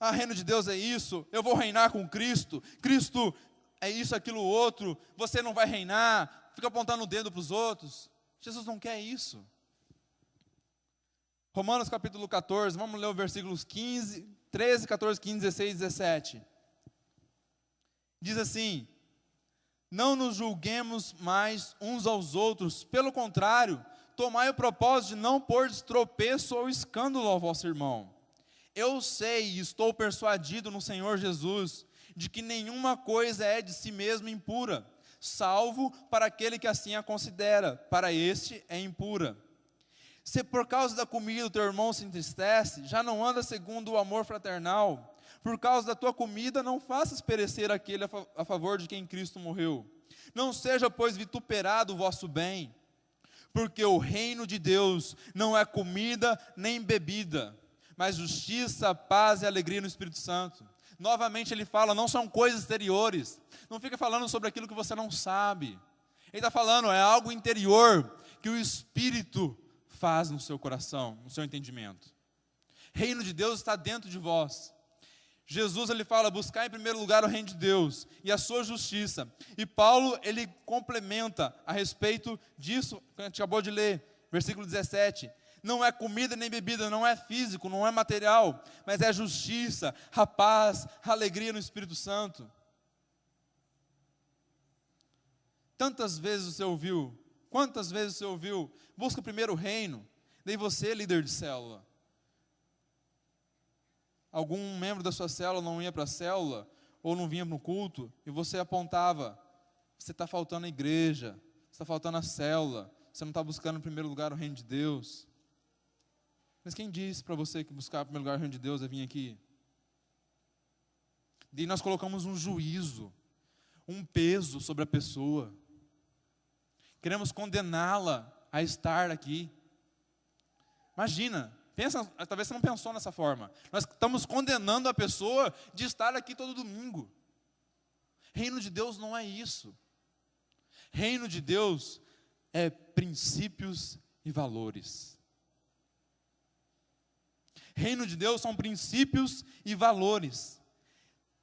[SPEAKER 1] Ah, reino de Deus é isso, eu vou reinar com Cristo, Cristo é isso, aquilo, outro, você não vai reinar, fica apontando o dedo para os outros. Jesus não quer isso. Romanos capítulo 14, vamos ler os versículos 15, 13, 14, 15, 16 e 17. Diz assim, não nos julguemos mais uns aos outros, pelo contrário, tomai o propósito de não pôr de tropeço ou escândalo ao vosso irmão. Eu sei e estou persuadido no Senhor Jesus, de que nenhuma coisa é de si mesma impura, salvo para aquele que assim a considera, para este é impura. Se por causa da comida o teu irmão se entristece, já não anda segundo o amor fraternal. Por causa da tua comida, não faças perecer aquele a favor de quem Cristo morreu. Não seja, pois, vituperado o vosso bem, porque o reino de Deus não é comida nem bebida, mas justiça, paz e alegria no Espírito Santo. Novamente ele fala, não são coisas exteriores. Não fica falando sobre aquilo que você não sabe. Ele está falando, é algo interior que o Espírito faz no seu coração, no seu entendimento. Reino de Deus está dentro de vós. Jesus, ele fala, buscar em primeiro lugar o reino de Deus e a sua justiça. E Paulo, ele complementa a respeito disso, que a gente acabou de ler, versículo 17. Não é comida nem bebida, não é físico, não é material, mas é justiça, a paz, a alegria no Espírito Santo. Tantas vezes você ouviu, quantas vezes você ouviu, busca primeiro o reino, daí você, líder de célula. Algum membro da sua célula não ia para a célula, ou não vinha no culto, e você apontava, você está faltando a igreja, você está faltando a célula, você não está buscando em primeiro lugar o reino de Deus. Mas quem disse para você que buscar em primeiro lugar o reino de Deus é vir aqui? E nós colocamos um juízo, um peso sobre a pessoa. Queremos condená-la a estar aqui. Imagina, pensa, talvez você não pensou nessa forma. Nós estamos condenando a pessoa de estar aqui todo domingo. Reino de Deus não é isso. Reino de Deus é princípios e valores. Reino de Deus são princípios e valores.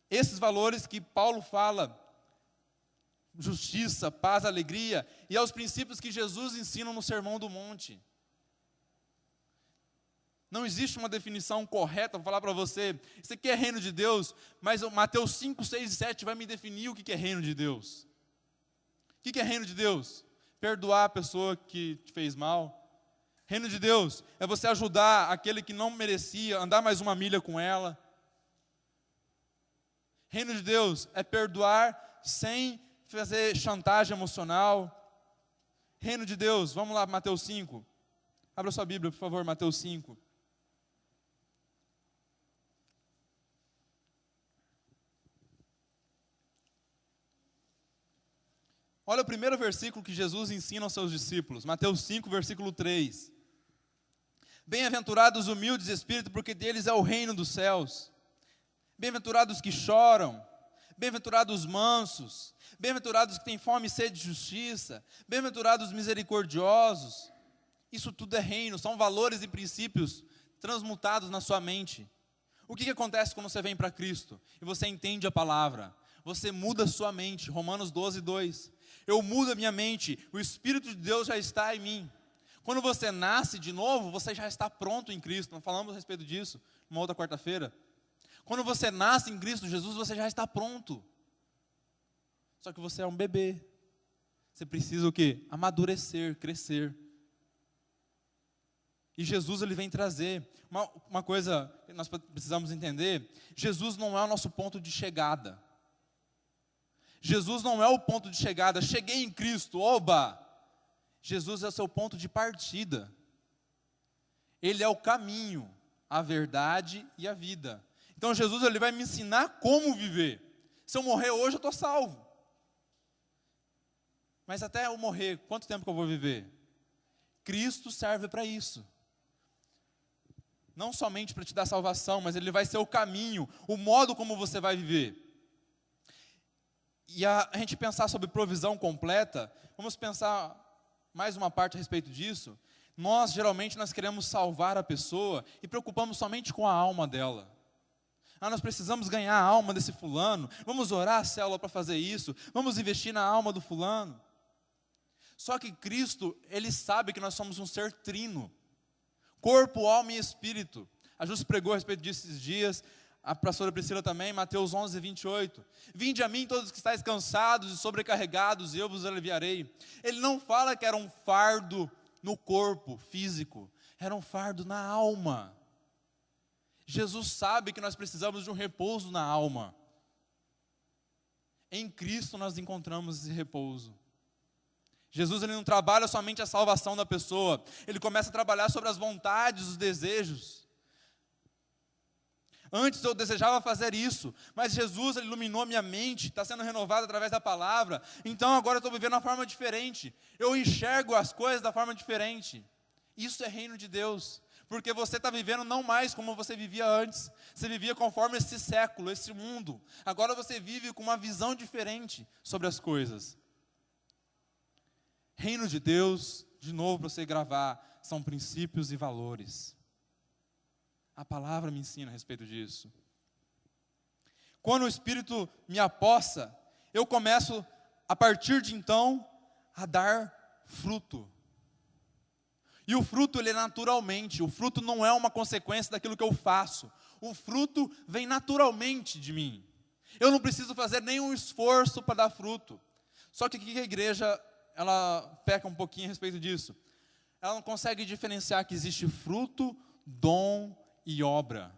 [SPEAKER 1] Esses valores que Paulo fala, justiça, paz, alegria, e aos princípios que Jesus ensina no Sermão do Monte. Não existe uma definição correta, vou falar para você, isso aqui é reino de Deus, mas Mateus 5, 6 e 7 vai me definir o que é reino de Deus. O que é reino de Deus? Perdoar a pessoa que te fez mal. Reino de Deus é você ajudar aquele que não merecia, andar mais uma milha com ela. Reino de Deus é perdoar sem fazer chantagem emocional. Reino de Deus, vamos lá, Mateus 5. Abra sua Bíblia, por favor, Mateus 5. Olha o primeiro versículo que Jesus ensina aos seus discípulos, Mateus 5, versículo 3. Bem-aventurados os humildes de espírito, porque deles é o reino dos céus. Bem-aventurados os que choram, bem-aventurados os mansos, bem-aventurados os que têm fome e sede de justiça, bem-aventurados os misericordiosos. Isso tudo é reino, são valores e princípios transmutados na sua mente. O que acontece quando você vem para Cristo e você entende a palavra? Você muda a sua mente, Romanos 12, 2. Eu mudo a minha mente, o Espírito de Deus já está em mim. Quando você nasce de novo, você já está pronto em Cristo. Nós falamos a respeito disso numa outra quarta-feira. Quando você nasce em Cristo Jesus, você já está pronto. Só que você é um bebê. Você precisa o quê? Amadurecer, crescer. E Jesus, ele vem trazer uma coisa que nós precisamos entender. Jesus não é o nosso ponto de chegada. Jesus não é o ponto de chegada. Cheguei em Cristo, oba! Jesus é o seu ponto de partida. Ele é o caminho, a verdade e a vida. Então Jesus, ele vai me ensinar como viver. Se eu morrer hoje, eu estou salvo. Mas até eu morrer, quanto tempo que eu vou viver? Cristo serve para isso. Não somente para te dar salvação, mas ele vai ser o caminho, o modo como você vai viver. E a gente pensar sobre provisão completa, vamos pensar mais uma parte a respeito disso. Geralmente nós queremos salvar a pessoa e preocupamos somente com a alma dela. Nós precisamos ganhar a alma desse fulano, vamos orar a célula para fazer isso, vamos investir na alma do fulano. Só que Cristo, ele sabe que nós somos um ser trino, corpo, alma e espírito. A Júcia pregou a respeito disso esses dias, a pastora Priscila também, Mateus 11, 28. Vinde a mim todos que estáis cansados e sobrecarregados, e eu vos aliviarei. Ele não fala que era um fardo no corpo físico, era um fardo na alma. Jesus sabe que nós precisamos de um repouso na alma. Em Cristo nós encontramos esse repouso. Jesus ele não trabalha somente a salvação da pessoa, ele começa a trabalhar sobre as vontades, os desejos. Antes eu desejava fazer isso, mas Jesus ele iluminou minha mente, está sendo renovado através da palavra, então agora eu estou vivendo de uma forma diferente, eu enxergo as coisas da forma diferente. Isso é reino de Deus, porque você está vivendo não mais como você vivia antes, você vivia conforme esse século, esse mundo, agora você vive com uma visão diferente sobre as coisas. Reino de Deus, de novo para você gravar, são princípios e valores. A palavra me ensina a respeito disso. Quando o Espírito me apossa, eu começo, a partir de então, a dar fruto. E o fruto, ele é naturalmente, o fruto não é uma consequência daquilo que eu faço. O fruto vem naturalmente de mim. Eu não preciso fazer nenhum esforço para dar fruto. Só que aqui a igreja, ela peca um pouquinho a respeito disso. Ela não consegue diferenciar que existe fruto, dom e obra.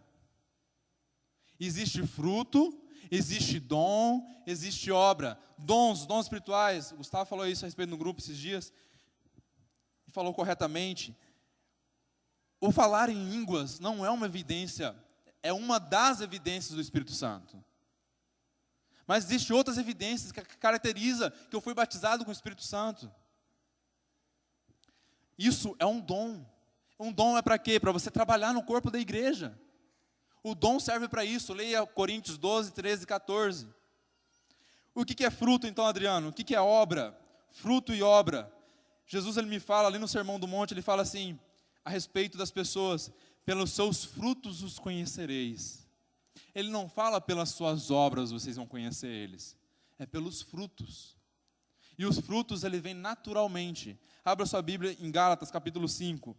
[SPEAKER 1] Existe fruto, existe dom, existe obra. Dons espirituais. O Gustavo falou isso a respeito no grupo esses dias. E falou corretamente. O falar em línguas não é uma evidência, é uma das evidências do Espírito Santo. Mas existem outras evidências que caracteriza que eu fui batizado com o Espírito Santo. Isso é um dom. Um dom é para quê? Para você trabalhar no corpo da igreja. O dom serve para isso. Leia Coríntios 12, 13 e 14. O que é fruto então, Adriano? O que é obra? Fruto e obra. Jesus ele me fala ali no Sermão do Monte, ele fala assim, a respeito das pessoas, pelos seus frutos os conhecereis. Ele não fala pelas suas obras vocês vão conhecer eles. É pelos frutos. E os frutos ele vem naturalmente. Abra sua Bíblia em Gálatas capítulo 5.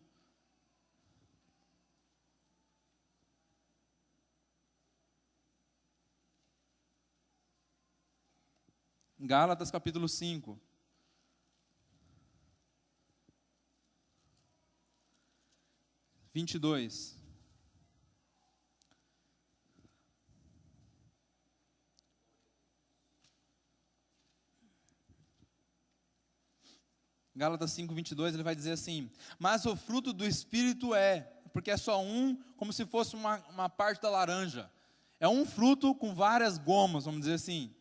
[SPEAKER 1] Gálatas capítulo 5. (22). Gálatas 5, 22, ele vai dizer assim, mas o fruto do Espírito porque é só um, como se fosse uma parte da laranja. É um fruto com várias gomas, vamos dizer assim.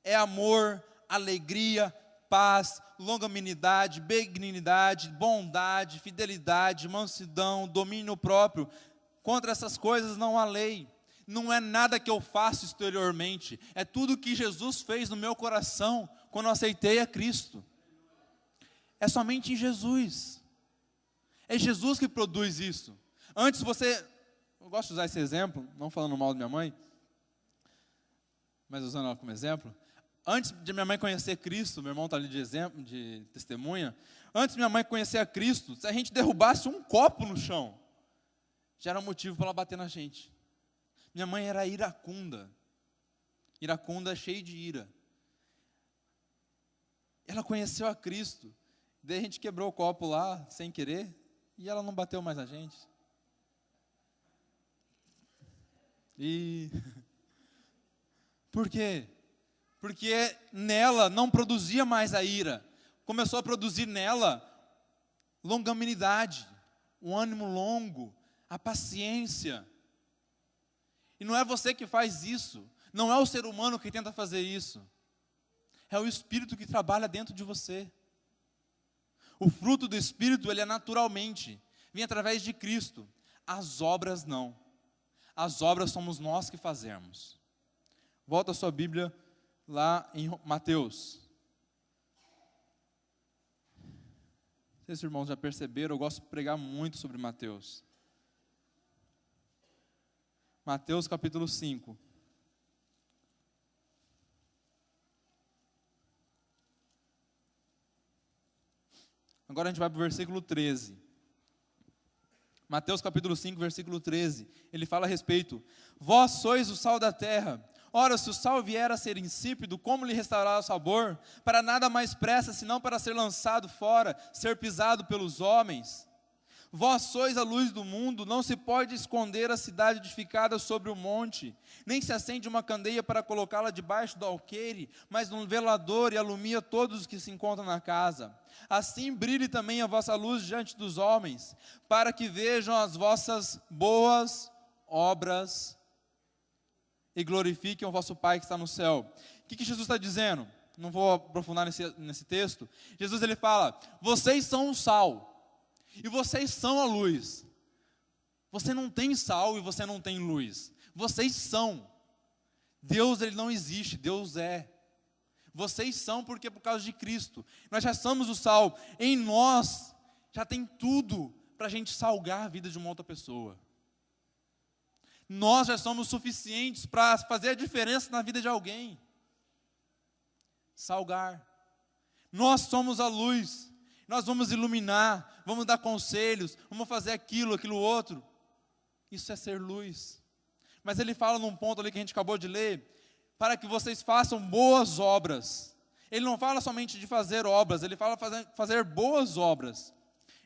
[SPEAKER 1] É amor, alegria, paz, longanimidade, benignidade, bondade, fidelidade, mansidão, domínio próprio. Contra essas coisas não há lei. Não é nada que eu faço exteriormente. É tudo que Jesus fez no meu coração quando eu aceitei a Cristo. É somente em Jesus. É Jesus que produz isso. Antes eu gosto de usar esse exemplo, não falando mal da minha mãe, mas usando ela como exemplo. Antes de minha mãe conhecer Cristo, meu irmão está ali de exemplo, de testemunha. Antes de minha mãe conhecer a Cristo, se a gente derrubasse um copo no chão, já era um motivo para ela bater na gente. Minha mãe era iracunda. Iracunda cheia de ira. Ela conheceu a Cristo. Daí a gente quebrou o copo lá, sem querer, e ela não bateu mais na gente. Por quê? Porque nela não produzia mais a ira. Começou a produzir nela longanimidade, um ânimo longo, a paciência. E não é você que faz isso. Não é o ser humano que tenta fazer isso. É o Espírito que trabalha dentro de você. O fruto do Espírito, ele é naturalmente. Vem através de Cristo. As obras não. As obras somos nós que fazemos. Volta a sua Bíblia lá em Mateus. Não sei se os irmãos já perceberam, eu gosto de pregar muito sobre Mateus. Mateus capítulo 5. Agora a gente vai para o versículo 13. Mateus capítulo 5, versículo 13. Ele fala a respeito. Vós sois o sal da terra. Ora, se o sal vier a ser insípido, como lhe restaurar o sabor? Para nada mais presta, senão para ser lançado fora, ser pisado pelos homens. Vós sois a luz do mundo, não se pode esconder a cidade edificada sobre o monte, nem se acende uma candeia para colocá-la debaixo do alqueire, mas num velador e alumia todos os que se encontram na casa. Assim brilhe também a vossa luz diante dos homens, para que vejam as vossas boas obras e glorifiquem o vosso Pai que está no céu. O que Jesus está dizendo? Não vou aprofundar nesse texto. Jesus ele fala, vocês são o sal. E vocês são a luz. Você não tem sal e você não tem luz. Vocês são. Deus ele não existe, Deus é. Vocês são porque é por causa de Cristo. Nós já somos o sal. Em nós já tem tudo para a gente salgar a vida de uma outra pessoa. Nós já somos suficientes para fazer a diferença na vida de alguém. Salgar. Nós somos a luz. Nós vamos iluminar, vamos dar conselhos, vamos fazer aquilo outro. Isso é ser luz. Mas ele fala num ponto ali que a gente acabou de ler, para que vocês façam boas obras. Ele não fala somente de fazer obras, ele fala fazer boas obras.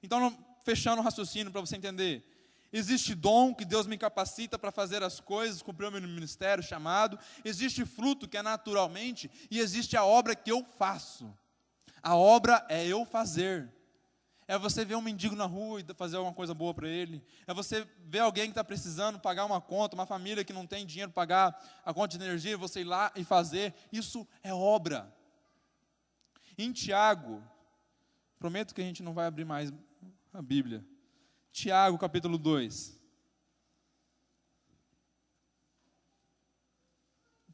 [SPEAKER 1] Então, fechando o raciocínio para você entender, existe dom que Deus me capacita para fazer as coisas, cumprir o meu ministério chamado, existe fruto que é naturalmente, e existe a obra que eu faço. A obra é eu fazer. É você ver um mendigo na rua e fazer alguma coisa boa para ele. É você ver alguém que está precisando pagar uma conta, uma família que não tem dinheiro para pagar a conta de energia, você ir lá e fazer. Isso é obra. Em Tiago, prometo que a gente não vai abrir mais a Bíblia. Tiago, capítulo 2.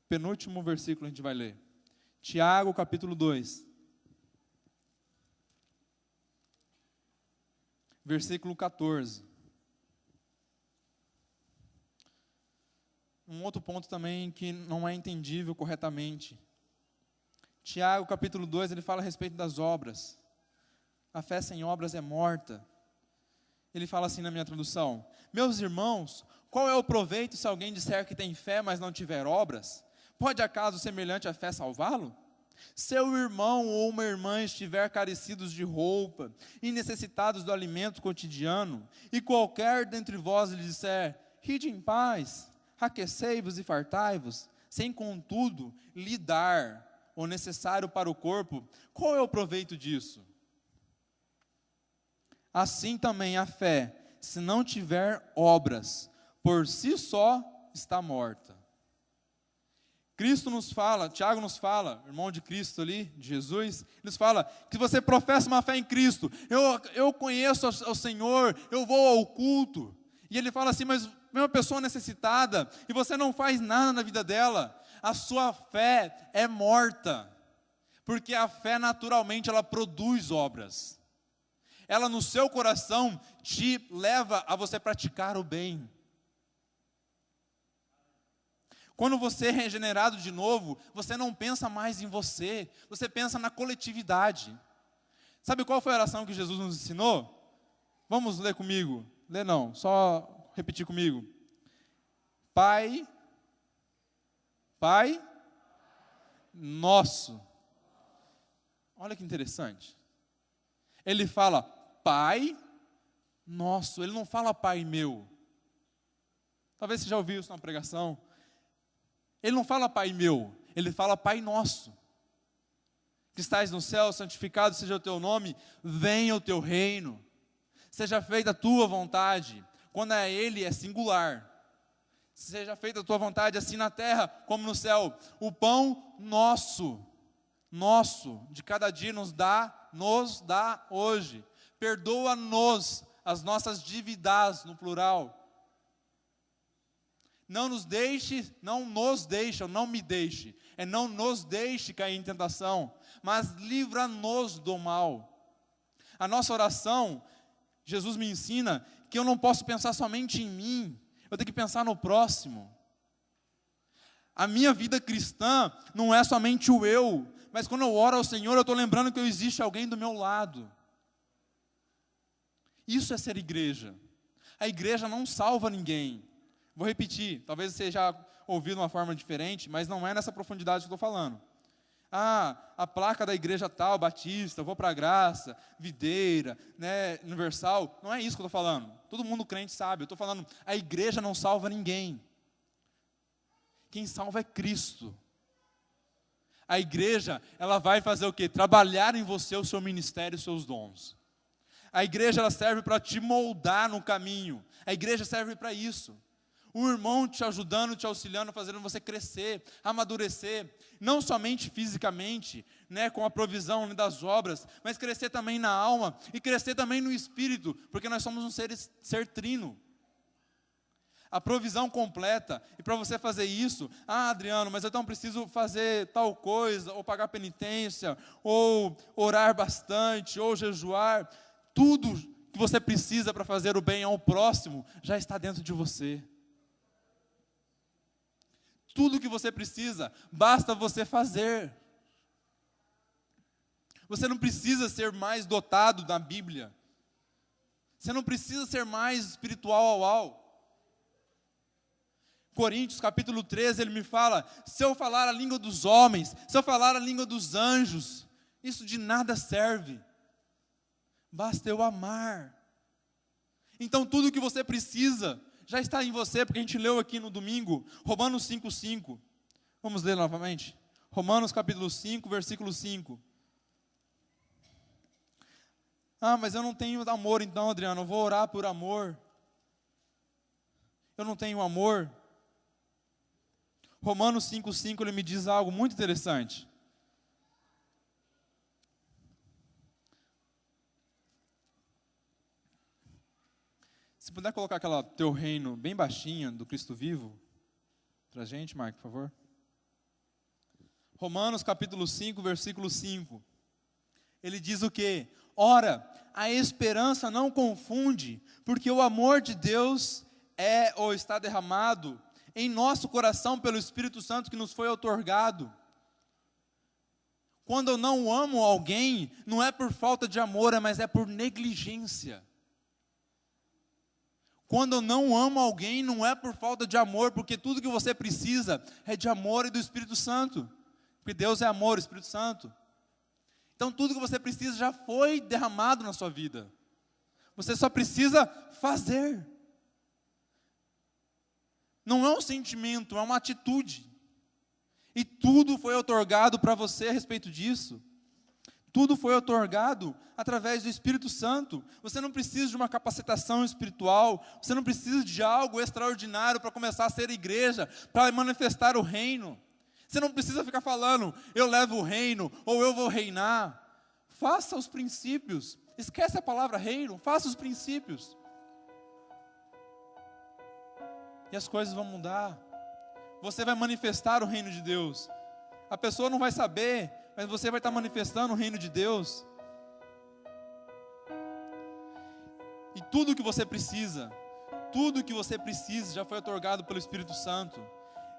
[SPEAKER 1] Penúltimo versículo a gente vai ler. Tiago, capítulo 2. Versículo 14. Um outro ponto também que não é entendível corretamente. Tiago, capítulo 2, ele fala a respeito das obras. A fé sem obras é morta. Ele fala assim na minha tradução: meus irmãos, qual é o proveito se alguém disser que tem fé, mas não tiver obras? Pode acaso semelhante à fé salvá-lo? Seu irmão ou uma irmã estiver carecidos de roupa e necessitados do alimento cotidiano, e qualquer dentre vós lhe disser, ide em paz, aquecei-vos e fartai-vos, sem contudo lhe dar o necessário para o corpo, qual é o proveito disso? Assim também a fé, se não tiver obras, por si só está morta. Cristo nos fala, Tiago nos fala, irmão de Cristo ali, de Jesus, nos fala que você professa uma fé em Cristo, eu conheço o Senhor, eu vou ao culto, e ele fala assim, mas uma pessoa necessitada, e você não faz nada na vida dela, a sua fé é morta, porque a fé naturalmente ela produz obras, ela no seu coração te leva a você praticar o bem. Quando você é regenerado de novo, você não pensa mais em você, você pensa na coletividade. Sabe qual foi a oração que Jesus nos ensinou? Vamos ler comigo. Ler não, só repetir comigo. Pai nosso. Olha que interessante. Ele fala Pai nosso, ele não fala Pai meu. Talvez você já ouviu isso na pregação. Ele não fala Pai meu, ele fala Pai nosso. Que estás no céu, santificado seja o teu nome, venha o teu reino. Seja feita a tua vontade. Quando é Ele, é singular. Seja feita a tua vontade, assim na terra como no céu. O pão nosso, de cada dia nos dá hoje. Perdoa-nos as nossas dívidas, no plural. Não nos deixe, não me deixe. É não nos deixe cair em tentação, mas livra-nos do mal. A nossa oração, Jesus me ensina que eu não posso pensar somente em mim, eu tenho que pensar no próximo. A minha vida cristã não é somente o eu, mas quando eu oro ao Senhor, eu estou lembrando que existe alguém do meu lado. Isso é ser igreja. A igreja não salva ninguém. Vou repetir, talvez você já ouviu de uma forma diferente, mas não é nessa profundidade que eu estou falando. A placa da igreja tal, Batista, eu vou para a Graça, Videira, né, Universal. Não é isso que eu estou falando. Todo mundo crente sabe. Eu estou falando, a igreja não salva ninguém. Quem salva é Cristo. A igreja, ela vai fazer o quê? Trabalhar em você o seu ministério e os seus dons. A igreja, ela serve para te moldar no caminho. A igreja serve para isso. O irmão te ajudando, te auxiliando, fazendo você crescer, amadurecer, não somente fisicamente, né, com a provisão das obras, mas crescer também na alma e crescer também no espírito, porque nós somos um ser trino. A provisão completa, e para você fazer isso, Adriano, mas eu não preciso fazer tal coisa, ou pagar penitência, ou orar bastante, ou jejuar. Tudo que você precisa para fazer o bem ao próximo, já está dentro de você. Tudo que você precisa, basta você fazer. Você não precisa ser mais dotado da Bíblia. Você não precisa ser mais espiritual. Coríntios capítulo 13, ele me fala, se eu falar a língua dos homens, se eu falar a língua dos anjos, isso de nada serve. Basta eu amar. Então tudo que você precisa já está em você, porque a gente leu aqui no domingo, Romanos 5:5. Vamos ler novamente? Romanos capítulo 5, versículo 5. Mas eu não tenho amor então, Adriano, eu vou orar por amor. Eu não tenho amor. Romanos 5:5, ele me diz algo muito interessante. Se puder colocar aquela teu reino bem baixinha do Cristo vivo, para a gente, Marco, por favor. Romanos capítulo 5, versículo 5. Ele diz o quê? Ora, a esperança não confunde, porque o amor de Deus é ou está derramado em nosso coração pelo Espírito Santo que nos foi outorgado. Quando eu não amo alguém, não é por falta de amor, mas é por negligência. Quando eu não amo alguém, não é por falta de amor, porque tudo que você precisa é de amor e do Espírito Santo. Porque Deus é amor, o Espírito Santo. Então tudo que você precisa já foi derramado na sua vida. Você só precisa fazer. Não é um sentimento, é uma atitude. E tudo foi outorgado para você a respeito disso. Tudo foi outorgado através do Espírito Santo. Você não precisa de uma capacitação espiritual. Você não precisa de algo extraordinário para começar a ser igreja, para manifestar o reino. Você não precisa ficar falando, eu levo o reino, ou eu vou reinar. Faça os princípios. Esquece a palavra reino, faça os princípios. E as coisas vão mudar. Você vai manifestar o reino de Deus. A pessoa não vai saber, mas você vai estar manifestando o reino de Deus. E tudo que você precisa já foi outorgado pelo Espírito Santo.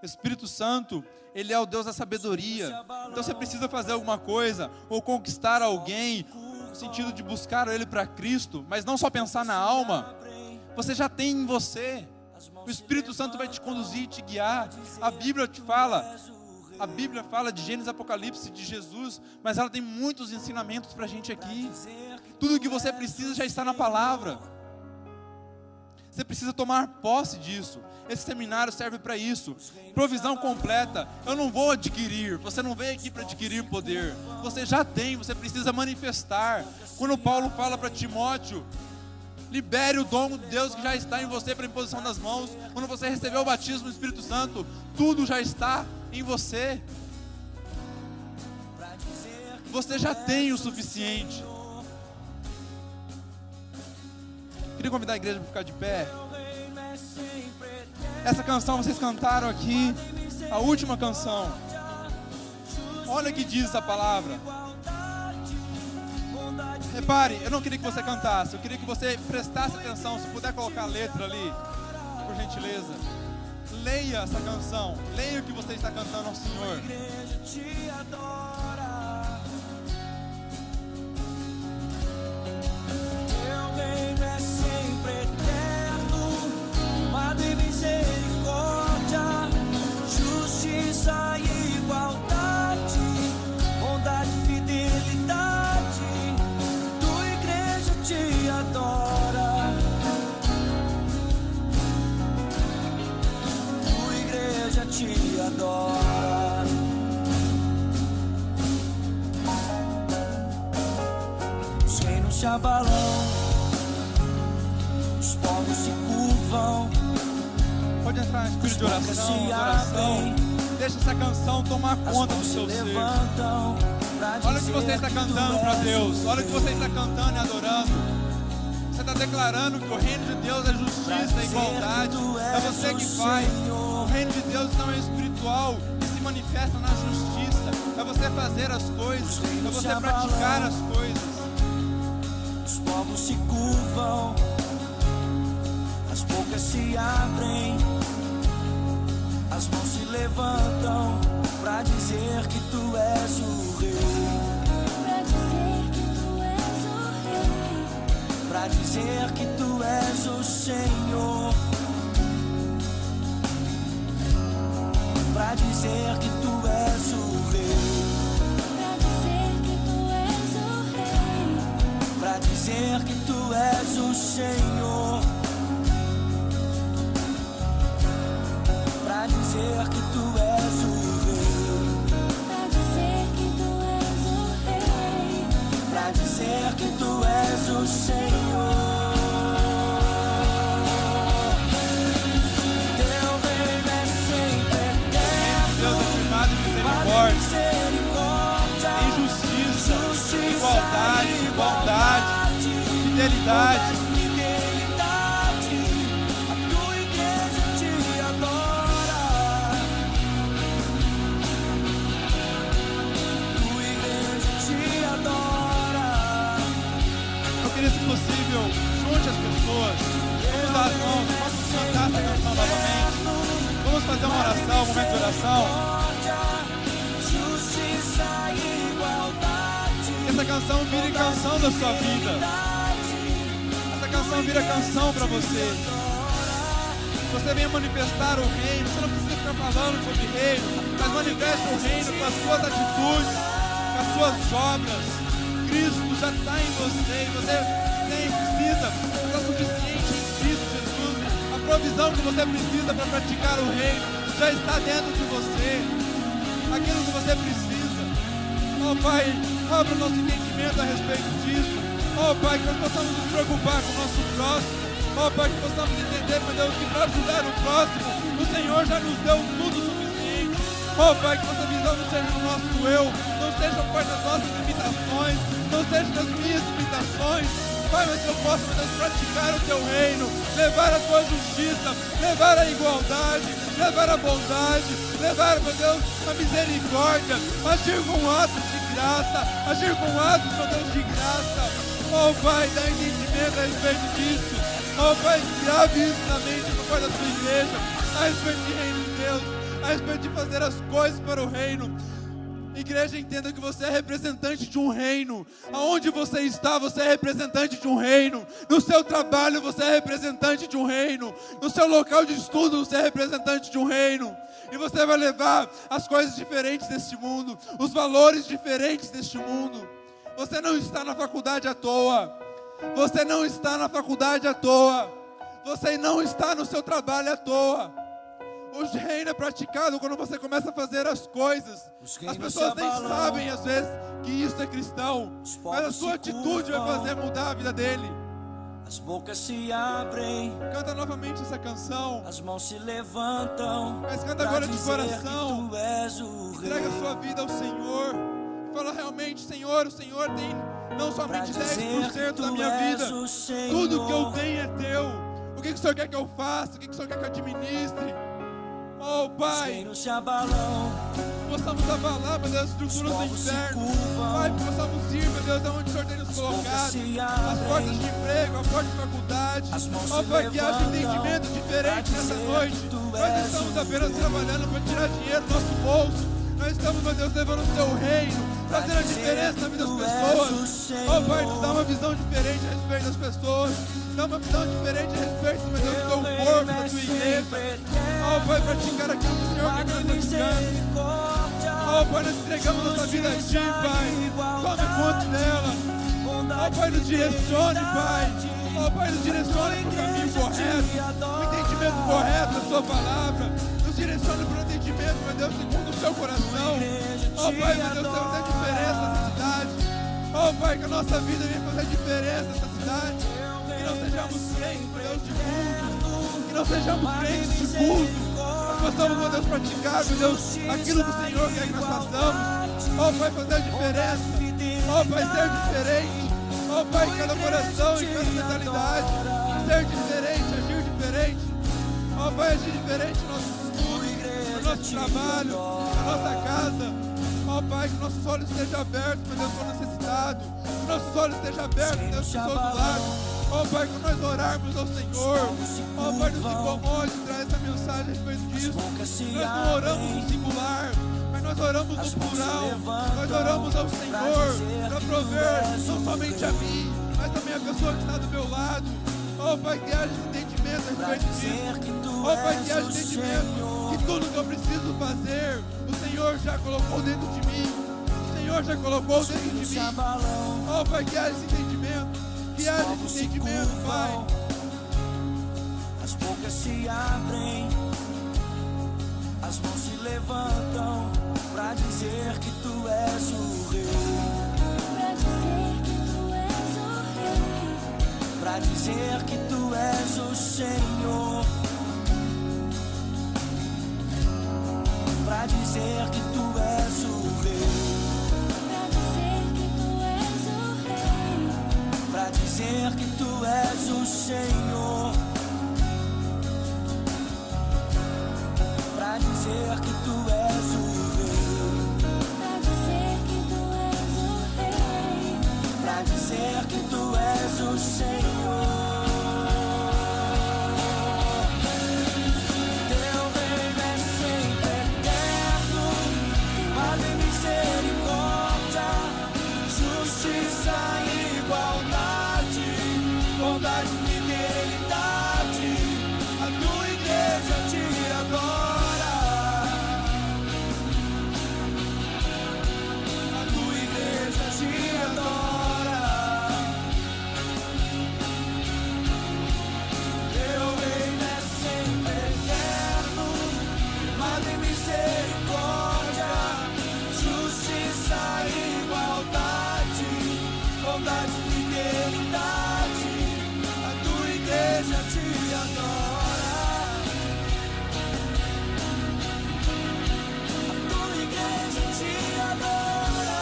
[SPEAKER 1] O Espírito Santo, ele é o Deus da sabedoria. Então você precisa fazer alguma coisa, ou conquistar alguém, no sentido de buscar ele para Cristo, mas não só pensar na alma. Você já tem em você. O Espírito Santo vai te conduzir e te guiar. A Bíblia fala de Gênesis, Apocalipse, de Jesus, mas ela tem muitos ensinamentos para a gente aqui. Tudo o que você precisa já está na palavra. Você precisa tomar posse disso. Esse seminário serve para isso. Provisão completa. Eu não vou adquirir. Você não veio aqui para adquirir poder. Você já tem, você precisa manifestar. Quando Paulo fala para Timóteo, libere o dom de Deus que já está em você para a imposição das mãos. Quando você recebeu o batismo do Espírito Santo, tudo já está em você. Você já tem o suficiente. Queria convidar a igreja para ficar de pé. Essa canção vocês cantaram aqui, a última canção. Olha o que diz essa palavra. Repare, eu não queria que você cantasse, eu queria que você prestasse atenção. Se puder colocar a letra ali, por gentileza. Leia essa canção, leia o que você está cantando ao Senhor.
[SPEAKER 2] Teu reino é sempre eterno, amado e misericórdia, justiça e igualdade se abalam, os povos se curvam,
[SPEAKER 1] Pode entrar em espírito de
[SPEAKER 2] as bocas
[SPEAKER 1] oração,
[SPEAKER 2] se
[SPEAKER 1] de oração.
[SPEAKER 2] abrem,
[SPEAKER 1] Deixa essa canção tomar
[SPEAKER 2] as
[SPEAKER 1] conta do
[SPEAKER 2] mãos se
[SPEAKER 1] seu ser.
[SPEAKER 2] levantam pra
[SPEAKER 1] Olha o que você
[SPEAKER 2] dizer
[SPEAKER 1] está
[SPEAKER 2] que
[SPEAKER 1] cantando
[SPEAKER 2] tu
[SPEAKER 1] para
[SPEAKER 2] és
[SPEAKER 1] Deus.
[SPEAKER 2] o
[SPEAKER 1] Olha o que você está cantando e adorando. Você está declarando que o reino de Deus é justiça e igualdade. É você que faz. O reino de Deus não é espiritual e se manifesta na justiça. É você fazer as coisas. É você praticar as coisas.
[SPEAKER 2] Os povos se curvam, as bocas se abrem, as mãos se levantam pra dizer que tu és o rei. Pra dizer que tu és o Senhor, pra dizer que tu és o rei, pra dizer que tu és o Senhor, pra dizer que tu és o rei, pra dizer que tu és o Senhor. Teu reino é sempre
[SPEAKER 1] Deus é firmado em
[SPEAKER 2] eterno,
[SPEAKER 1] misericórdia, em justiça, igualdade, bondade, fidelidade.
[SPEAKER 2] A tua igreja te adora, tua igreja te adora.
[SPEAKER 1] Eu queria, se possível, junte as pessoas. Vamos dar as mãos, vamos cantar essa canção novamente. Vamos fazer uma oração, um momento de oração.
[SPEAKER 2] Justiça e igualdade.
[SPEAKER 1] Que essa canção vire canção da sua vida. Essa canção vira canção para você. Você venha manifestar o reino. Você não precisa ficar falando sobre o reino, mas manifeste o reino com as suas atitudes, com as suas obras. Cristo já está em você e você precisa, está suficiente em Cristo Jesus. A provisão que você precisa para praticar o reino já está dentro de você. Aquilo que você precisa. Oh Pai, abra o nosso entendimento a respeito disso. Oh Pai, que nós possamos nos preocupar com o nosso próximo. Oh Pai, que possamos entender, meu Deus, que para ajudar o próximo, o Senhor já nos deu tudo suficiente. Oh Pai, que nossa visão não seja do nosso eu, não seja Pai das nossas limitações, não seja das minhas limitações. Pai, mas que eu possa, meu Deus, praticar o Teu reino, levar a Tua justiça, levar a igualdade, levar a bondade, levar, meu Deus, a misericórdia, agir com atos de graça, agir com atos, meu Deus, de graça. Oh Pai, dá entendimento a respeito disso. Oh Pai, grave isso na mente do Pai da Sua igreja, a respeito de reino de Deus, a respeito de fazer as coisas para o reino. Igreja, entenda que você é representante de um reino. Aonde você está, você é representante de um reino. No seu trabalho, você é representante de um reino. No seu local de estudo, você é representante de um reino. E você vai levar as coisas diferentes deste mundo, os valores diferentes deste mundo. Você não está na faculdade à toa. Você não está na faculdade à toa. Você não está no seu trabalho à toa. O reino é praticado quando você começa a fazer as coisas. As pessoas nem sabem às vezes que isso é cristão, mas a sua atitude vai fazer mudar a vida dele.
[SPEAKER 2] As bocas se abrem,
[SPEAKER 1] Canta novamente essa canção,
[SPEAKER 2] as mãos se levantam,
[SPEAKER 1] mas canta
[SPEAKER 2] pra
[SPEAKER 1] agora de
[SPEAKER 2] dizer
[SPEAKER 1] coração.
[SPEAKER 2] que tu és o rei.
[SPEAKER 1] Entrega a sua vida ao Senhor. Fala realmente: Senhor, o Senhor tem não
[SPEAKER 2] Pra
[SPEAKER 1] somente
[SPEAKER 2] dizer
[SPEAKER 1] 10%
[SPEAKER 2] que
[SPEAKER 1] da
[SPEAKER 2] tu
[SPEAKER 1] minha
[SPEAKER 2] és
[SPEAKER 1] vida.
[SPEAKER 2] o Senhor.
[SPEAKER 1] Tudo que eu tenho é teu. O que o Senhor quer que eu faça? O que o Senhor quer que eu administre? Oh
[SPEAKER 2] Os
[SPEAKER 1] Pai,
[SPEAKER 2] reinos se abalam,
[SPEAKER 1] possamos abalar, meu Deus, as
[SPEAKER 2] os
[SPEAKER 1] estruturas do
[SPEAKER 2] povos se
[SPEAKER 1] inferno.
[SPEAKER 2] curvam,
[SPEAKER 1] Pai, que possamos ir, meu Deus, aonde o Senhor tem nos
[SPEAKER 2] as
[SPEAKER 1] colocado.
[SPEAKER 2] bocas se
[SPEAKER 1] As
[SPEAKER 2] abrem,
[SPEAKER 1] portas de emprego, a porta de faculdade.
[SPEAKER 2] as mãos
[SPEAKER 1] Ó
[SPEAKER 2] se
[SPEAKER 1] Pai, que haja
[SPEAKER 2] levantam,
[SPEAKER 1] entendimento diferente
[SPEAKER 2] pra
[SPEAKER 1] nessa
[SPEAKER 2] dizer
[SPEAKER 1] noite.
[SPEAKER 2] que tu
[SPEAKER 1] Nós
[SPEAKER 2] és
[SPEAKER 1] estamos
[SPEAKER 2] o
[SPEAKER 1] apenas
[SPEAKER 2] rei.
[SPEAKER 1] trabalhando para tirar dinheiro do nosso bolso. Nós estamos, meu Deus, levando o Teu reino, fazendo a diferença na vida das pessoas. Ó Pai, nos dá uma visão diferente a respeito das pessoas. Dá uma visão diferente a respeito, meu Deus, do Teu corpo, da Tua igreja. Ó Pai, praticar aquilo que o Senhor quer que nós praticamos. Ó Pai, nós entregamos nossa vida a Ti, Pai. Tome conta dela. Ó Pai, nos direcione, Pai. Ó Pai, nos direcione para o caminho correto, o entendimento correto da Sua palavra. Nos direcione para o entendimento, meu Deus, segundo o Seu coração. Ó Pai, meu Deus, fazer a diferença nessa cidade. Ó Pai, que a nossa vida venha fazer fazer diferença nessa cidade. Que não sejamos crentes, meu Deus, de culto. Que não sejamos crentes de culto. Nós possamos, meu Deus, praticar, meu Deus, aquilo que o Senhor quer que nós façamos. Ó Pai, fazer a diferença. Ó Pai, ser diferente. Ó Pai, em cada coração, em cada mentalidade. Ser diferente, agir diferente. Ó Pai, agir diferente no nosso estudo, no nosso trabalho, na nossa casa. Ó Pai, que nossos olhos estejam abertos, meu Deus, para o necessitado. Que nossos olhos estejam abertos, meu Deus, para o seu lado. Ó Pai, que nós orarmos ao Senhor. Ó Pai, nos incomode traz essa mensagem a respeito disso. Nós não oramos no singular, mas nós oramos no plural. Nós oramos ao Senhor para prover não somente a mim, mas também a pessoa que está do meu lado. Ó Pai, que haja esse entendimento a respeito disso. Ó Pai, que haja esse entendimento que tudo que eu preciso fazer, o Senhor já colocou dentro de mim. O Senhor já colocou dentro de mim. Ó Pai, que haja esse entendimento. Que haja esse entendimento, Pai.
[SPEAKER 2] As bocas se abrem, as mãos se levantam pra dizer que tu és o Rei.
[SPEAKER 3] Pra dizer que tu és o Rei.
[SPEAKER 2] Pra dizer que tu és o Senhor. Pra dizer que tu és o Rei.
[SPEAKER 3] Pra dizer que tu és o Rei.
[SPEAKER 2] Pra dizer que tu és o Senhor. Pra dizer que tu és o Rei.
[SPEAKER 3] Pra dizer que tu és o Rei.
[SPEAKER 2] Pra dizer que tu és o Senhor. Teu reino é sempre eterno, mas em misericórdia, justiça e igualdade, bondade e fidelidade, a tua igreja te adora. A tua igreja te adora. Teu reino é sempre eterno, mas em misericórdia, justiça e igualdade, bondade e fidelidade, a tua igreja te adora. A tua igreja te adora.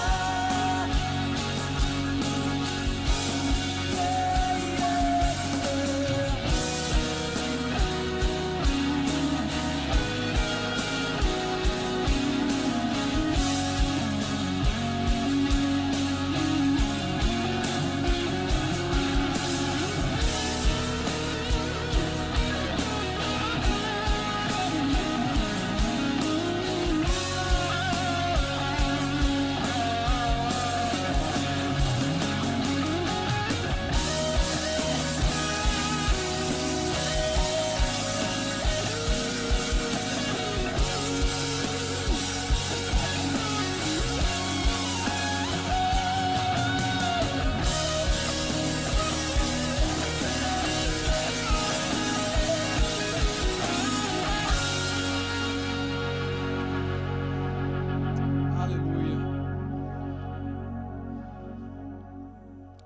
[SPEAKER 1] Aleluia.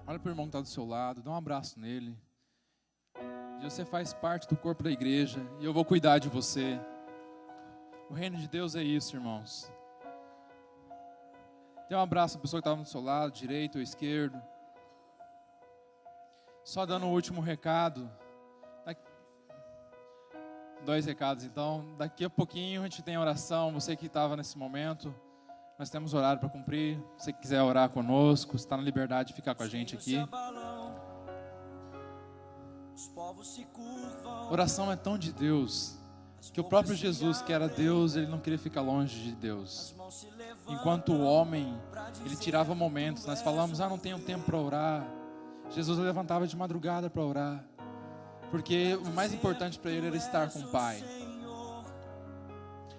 [SPEAKER 1] Olha para o irmão que está do seu lado, dá um abraço nele. E você faz parte do corpo da igreja e eu vou cuidar de você. O reino de Deus é isso, irmãos. Dê um abraço à pessoa que estava do seu lado, direito ou esquerdo. Só dando o último recado. 2 recados, então. Daqui a pouquinho a gente tem oração. Você que estava nesse momento, nós temos horário para cumprir. Se você quiser orar conosco, está na liberdade de ficar com a gente aqui. Oração é tão de Deus, que o próprio Jesus, que era Deus, ele não queria ficar longe de Deus. Enquanto o homem, ele tirava momentos. Nós falamos, não tenho tempo para orar. Jesus levantava de madrugada para orar, porque o mais importante para ele era estar com o Pai.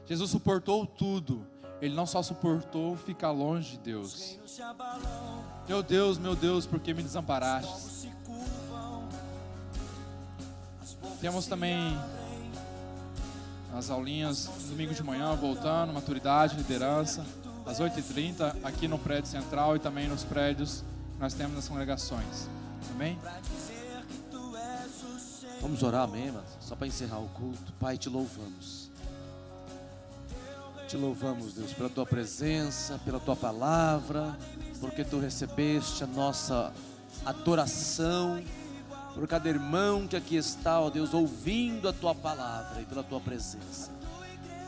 [SPEAKER 1] Jesus suportou tudo. Ele não só suportou ficar longe de Deus. Meu Deus, por que me desamparaste? Temos também as aulinhas domingo de manhã, voltando, maturidade, liderança, às 8h30, aqui no prédio central e também nos prédios nós temos nas congregações. Amém?
[SPEAKER 4] Vamos orar, amém, irmãs? Só para encerrar o culto. Pai, te louvamos. Te louvamos, Deus, pela tua presença, pela tua palavra, porque tu recebeste a nossa adoração, por cada irmão que aqui está, ó Deus, ouvindo a tua palavra e pela tua presença.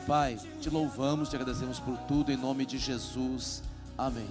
[SPEAKER 4] Pai, te louvamos, te agradecemos por tudo, em nome de Jesus. Amém.